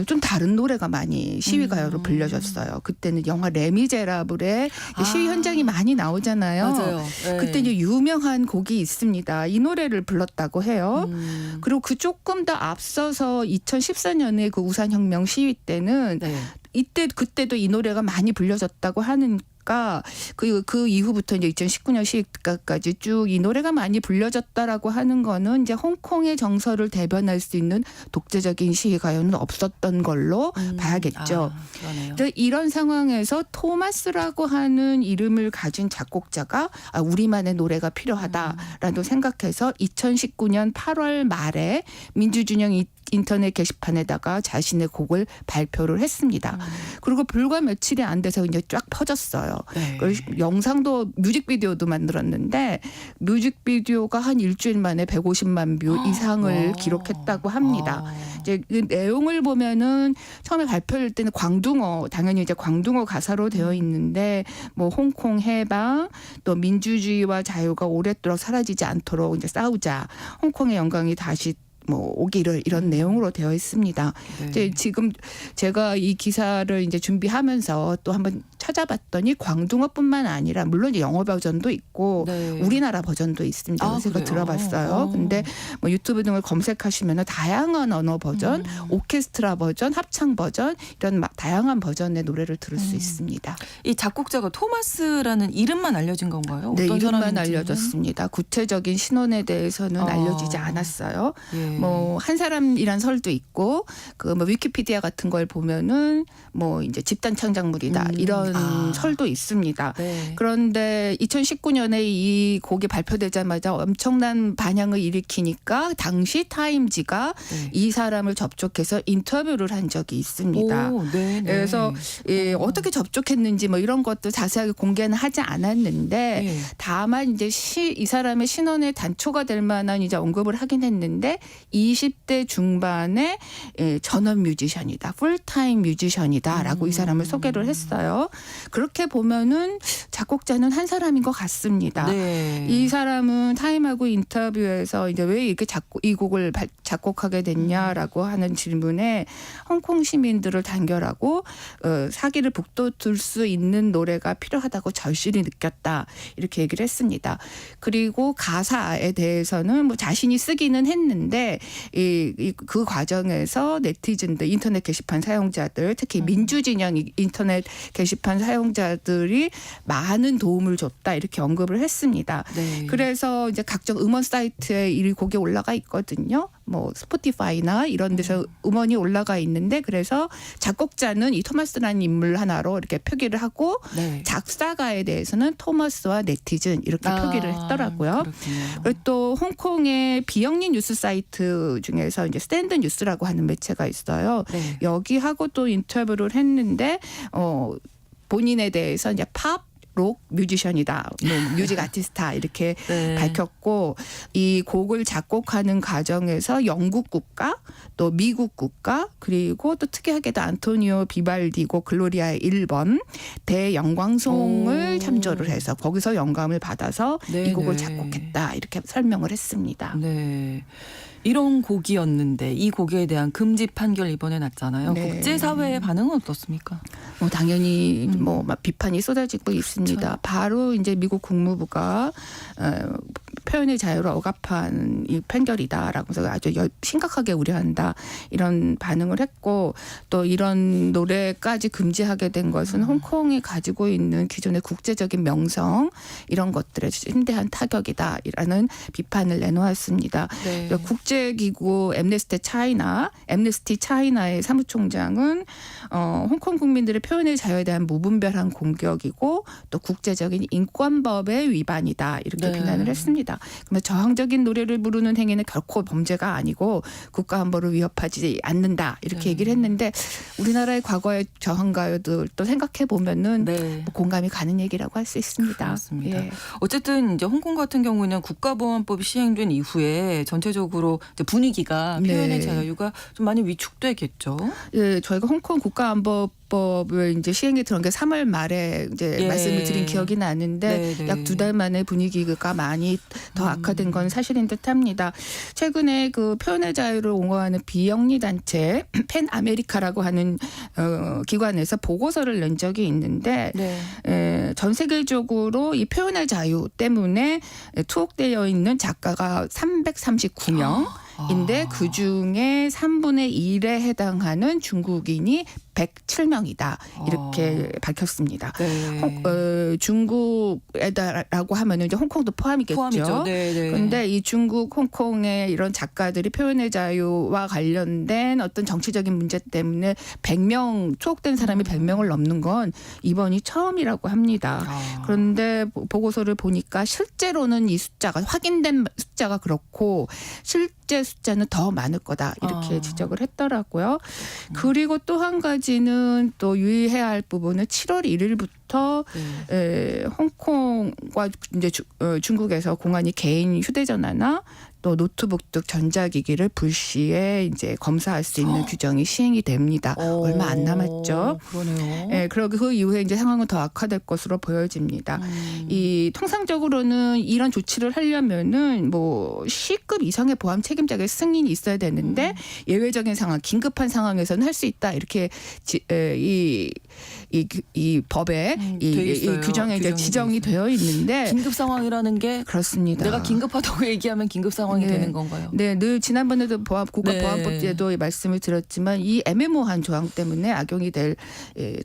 좀 다른 노래가 많이 시위 가요로 불려졌어요. 그때는 영화 레미제라블의 시위 현장이 많이 나오잖아요. 맞아요. 네. 그때 이제 유명한 곡이 있습니다. 이 노래를 불렀다고 해요. 그리고 그 조금 더 앞서서 2014년에 그 우산혁명 시위 때는 네. 그때도 이 노래가 많이 불려졌다고 하는. 그 이후부터 이제 2019년 시까지 쭉 이 노래가 많이 불려졌다라고 하는 거는 이제 홍콩의 정서를 대변할 수 있는 독재적인 시위 가요는 없었던 걸로 봐야겠죠. 그러네요. 그래서 이런 상황에서 토마스라고 하는 이름을 가진 작곡자가 우리만의 노래가 필요하다라고 생각해서 2019년 8월 말에 민주준영 인터넷 게시판에다가 자신의 곡을 발표를 했습니다. 그리고 불과 며칠이 안 돼서 이제 쫙 퍼졌어요. 네. 영상도 뮤직비디오도 만들었는데 뮤직비디오가 한 일주일 만에 150만 뷰 이상을 기록했다고 합니다. 이제 그 내용을 보면은 처음에 발표할 때는 당연히 이제 광둥어 가사로 되어 있는데 뭐 홍콩 해방 또 민주주의와 자유가 오랫도록 사라지지 않도록 이제 싸우자. 홍콩의 영광이 다시 뭐 오기를 이런 내용으로 되어 있습니다. 네. 이제 지금 제가 이 기사를 이제 준비하면서 또 한번 찾아봤더니 광둥어뿐만 아니라 물론 이제 영어 버전도 있고 네. 우리나라 버전도 있습니다. 그래서 제가 그래요? 들어봤어요. 근데 뭐 유튜브 등을 검색하시면 다양한 언어 버전, 오케스트라 버전, 합창 버전 이런 다양한 버전의 노래를 들을 수 있습니다. 이 작곡자가 토마스라는 이름만 알려진 건가요? 네, 어떤 이름만 사람인지는? 알려졌습니다. 구체적인 신원에 대해서는 알려지지 않았어요. 예. 뭐 한 사람이란 설도 있고 그 뭐 위키피디아 같은 걸 보면은 뭐 이제 집단 창작물이다 이런 설도 있습니다. 네. 그런데 2019년에 이 곡이 발표되자마자 엄청난 반향을 일으키니까 당시 타임지가 네. 이 사람을 접촉해서 인터뷰를 한 적이 있습니다. 오, 네, 네. 그래서 어떻게 접촉했는지 뭐 이런 것도 자세하게 공개는 하지 않았는데 네. 다만 이제 이 사람의 신원의 단초가 될 만한 이제 언급을 하긴 했는데 20대 중반의 전업 뮤지션이다, 풀타임 뮤지션이다라고 이 사람을 소개를 했어요. 그렇게 보면은 작곡자는 한 사람인 것 같습니다. 네. 이 사람은 타임하고 인터뷰에서 이제 왜 이렇게 이 곡을 작곡하게 됐냐라고 하는 질문에 홍콩 시민들을 단결하고 사기를 북돋을 수 있는 노래가 필요하다고 절실히 느꼈다 이렇게 얘기를 했습니다. 그리고 가사에 대해서는 뭐 자신이 쓰기는 했는데 그 과정에서 네티즌들, 인터넷 게시판 사용자들, 특히 민주진영 인터넷 게시판 사용자들이 많은 도움을 줬다 이렇게 언급을 했습니다. 네. 그래서 이제 각종 음원 사이트에 이 곡이 올라가 있거든요. 뭐 스포티파이나 이런 데서 음원이 올라가 있는데 그래서 작곡자는 이 토마스라는 인물 하나로 이렇게 표기를 하고 네. 작사가에 대해서는 토마스와 네티즌 이렇게 표기를 했더라고요. 그렇군요. 그리고 또 홍콩의 비영리 뉴스 사이트 중에서 이제 스탠드 뉴스라고 하는 매체가 있어요. 네. 여기하고 또 인터뷰를 했는데 본인에 대해서 이제 록 뮤지션이다, 뮤직 아티스트다 이렇게 네. 밝혔고 이 곡을 작곡하는 과정에서 영국 국가 또 미국 국가 그리고 또 특이하게도 안토니오 비발디고 글로리아의 1번 대영광송을 참조를 해서 거기서 영감을 받아서 네, 이 곡을 네. 작곡했다 이렇게 설명을 했습니다. 네. 이런 곡이었는데 이 곡에 대한 금지 판결 이번에 났잖아요. 네. 국제사회의 반응은 어떻습니까? 뭐 당연히 뭐 막 비판이 쏟아지고 있습니다. 그렇죠. 바로 이제 미국 국무부가 표현의 자유를 억압한 이 판결이다라고 해서 아주 심각하게 우려한다 이런 반응을 했고 또 이런 노래까지 금지하게 된 것은 홍콩이 가지고 있는 기존의 국제적인 명성 이런 것들에 심대한 타격이다라는 비판을 내놓았습니다. 네. 국제기구 엠네스티 차이나의 사무총장은 홍콩 국민들의 표현의 자유에 대한 무분별한 공격이고 또 국제적인 인권법의 위반이다 이렇게 네. 비난을 했습니다. 그러면 저항적인 노래를 부르는 행위는 결코 범죄가 아니고 국가 안보를 위협하지 않는다 이렇게 네. 얘기를 했는데 우리나라의 과거의 저항가요들 또 생각해 보면은 네. 뭐 공감이 가는 얘기라고 할 수 있습니다. 그렇습니다. 예. 어쨌든 이제 홍콩 같은 경우는 국가보안법이 시행된 이후에 전체적으로 이제 분위기가 표현의 네. 자유가 좀 많이 위축되겠죠. 예, 저희가 홍콩 국가안보법을 이제 시행에 들어간 게 3월 말에 이제 예. 말씀을 드린 기억이 나는데 네, 네. 약 2달 만에 분위기가 많이 더 악화된 건 사실인 듯합니다. 최근에 그 표현의 자유를 옹호하는 비영리 단체 팬 아메리카라고 하는 기관에서 보고서를 낸 적이 있는데 네. 전 세계적으로 이 표현의 자유 때문에 투옥되어 있는 작가가 339명인데 그중에 3분의 1에 해당하는 중국인이 107명이다 이렇게 밝혔습니다. 네. 중국에다라고 하면 이제 홍콩도 포함이겠죠. 포함이죠. 네, 네. 그런데 이 중국, 홍콩의 이런 작가들이 표현의 자유와 관련된 어떤 정치적인 문제 때문에 100명 투옥된 사람이 100명을 넘는 건 이번이 처음이라고 합니다. 그런데 보고서를 보니까 실제로는 이 숫자가 확인된 숫자가 그렇고 실제 숫자는 더 많을 거다 이렇게 지적을 했더라고요. 그리고 또 한 가지는 또 유의해야 할 부분은 7월 1일부터 홍콩과 이제 중국에서 공안이 개인 휴대전화나 또 노트북 등 전자기기를 불시에 이제 검사할 수 있는 규정이 시행이 됩니다. 얼마 안 남았죠. 그러네요. 예, 그리고 그 이후에 이제 상황은 더 악화될 것으로 보여집니다. 이 통상적으로는 이런 조치를 하려면은 뭐 C급 이상의 보안 책임자의 승인이 있어야 되는데 예외적인 상황, 긴급한 상황에서는 할 수 있다 이렇게 이 법에 이 규정에 이제 지정이 되어 있는데 긴급 상황이라는 게 그렇습니다. 내가 긴급하다고 얘기하면 긴급 상황이 상황이 네. 되는 건가요? 네, 늘 지난번에도 국가보안법제도 네. 말씀을 드렸지만 이 애매모호한 조항 때문에 악용이 될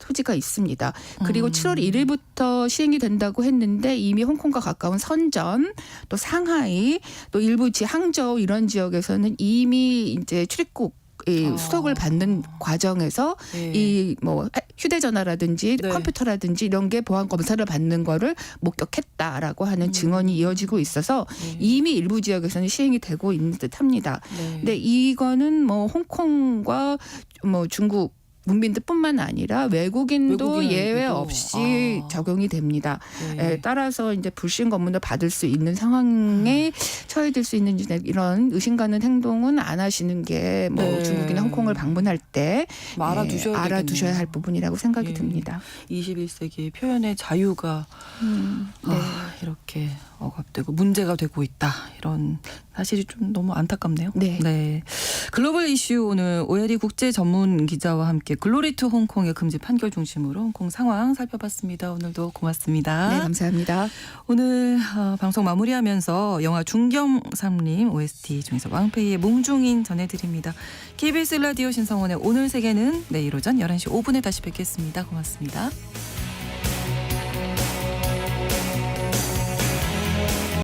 소지가 있습니다. 그리고 7월 1일부터 시행이 된다고 했는데 이미 홍콩과 가까운 선전, 또 상하이, 또 일부 항저우 이런 지역에서는 이미 이제 출입국 수속을 받는 과정에서 네. 이 뭐 휴대전화라든지 네. 컴퓨터라든지 이런 게 보안 검사를 받는 거를 목격했다라고 하는 증언이 이어지고 있어서 네. 이미 일부 지역에서는 시행이 되고 있는 듯합니다. 네. 근데 이거는 뭐 홍콩과 뭐 중국 국민들뿐만 아니라 외국인도 외국인도. 예외 없이 아. 적용이 됩니다. 네. 따라서 이제 불신 검문을 받을 수 있는 상황에 처해질 수 있는 이런 의심 가는 행동은 안 하시는 게 뭐 네. 중국이나 홍콩을 방문할 때 뭐 알아두셔야 알아두셔야 되겠네요. 할 부분이라고 생각이 예. 듭니다. 21세기의 표현의 자유가 네. 이렇게 억압되고 문제가 되고 있다. 이런 사실이 좀 너무 안타깝네요. 네. 글로벌 이슈 오늘 오혜리 국제 전문 기자와 함께 글로리 투 홍콩의 금지 판결 중심으로 홍콩 상황 살펴봤습니다. 오늘도 고맙습니다. 네, 감사합니다. 오늘 방송 마무리하면서 영화 중경삼림 OST 중에서 왕페이의 몽중인 전해드립니다. KBS 라디오 신성원의 오늘 세계는 내일 오전 11시 5분에 다시 뵙겠습니다. 고맙습니다.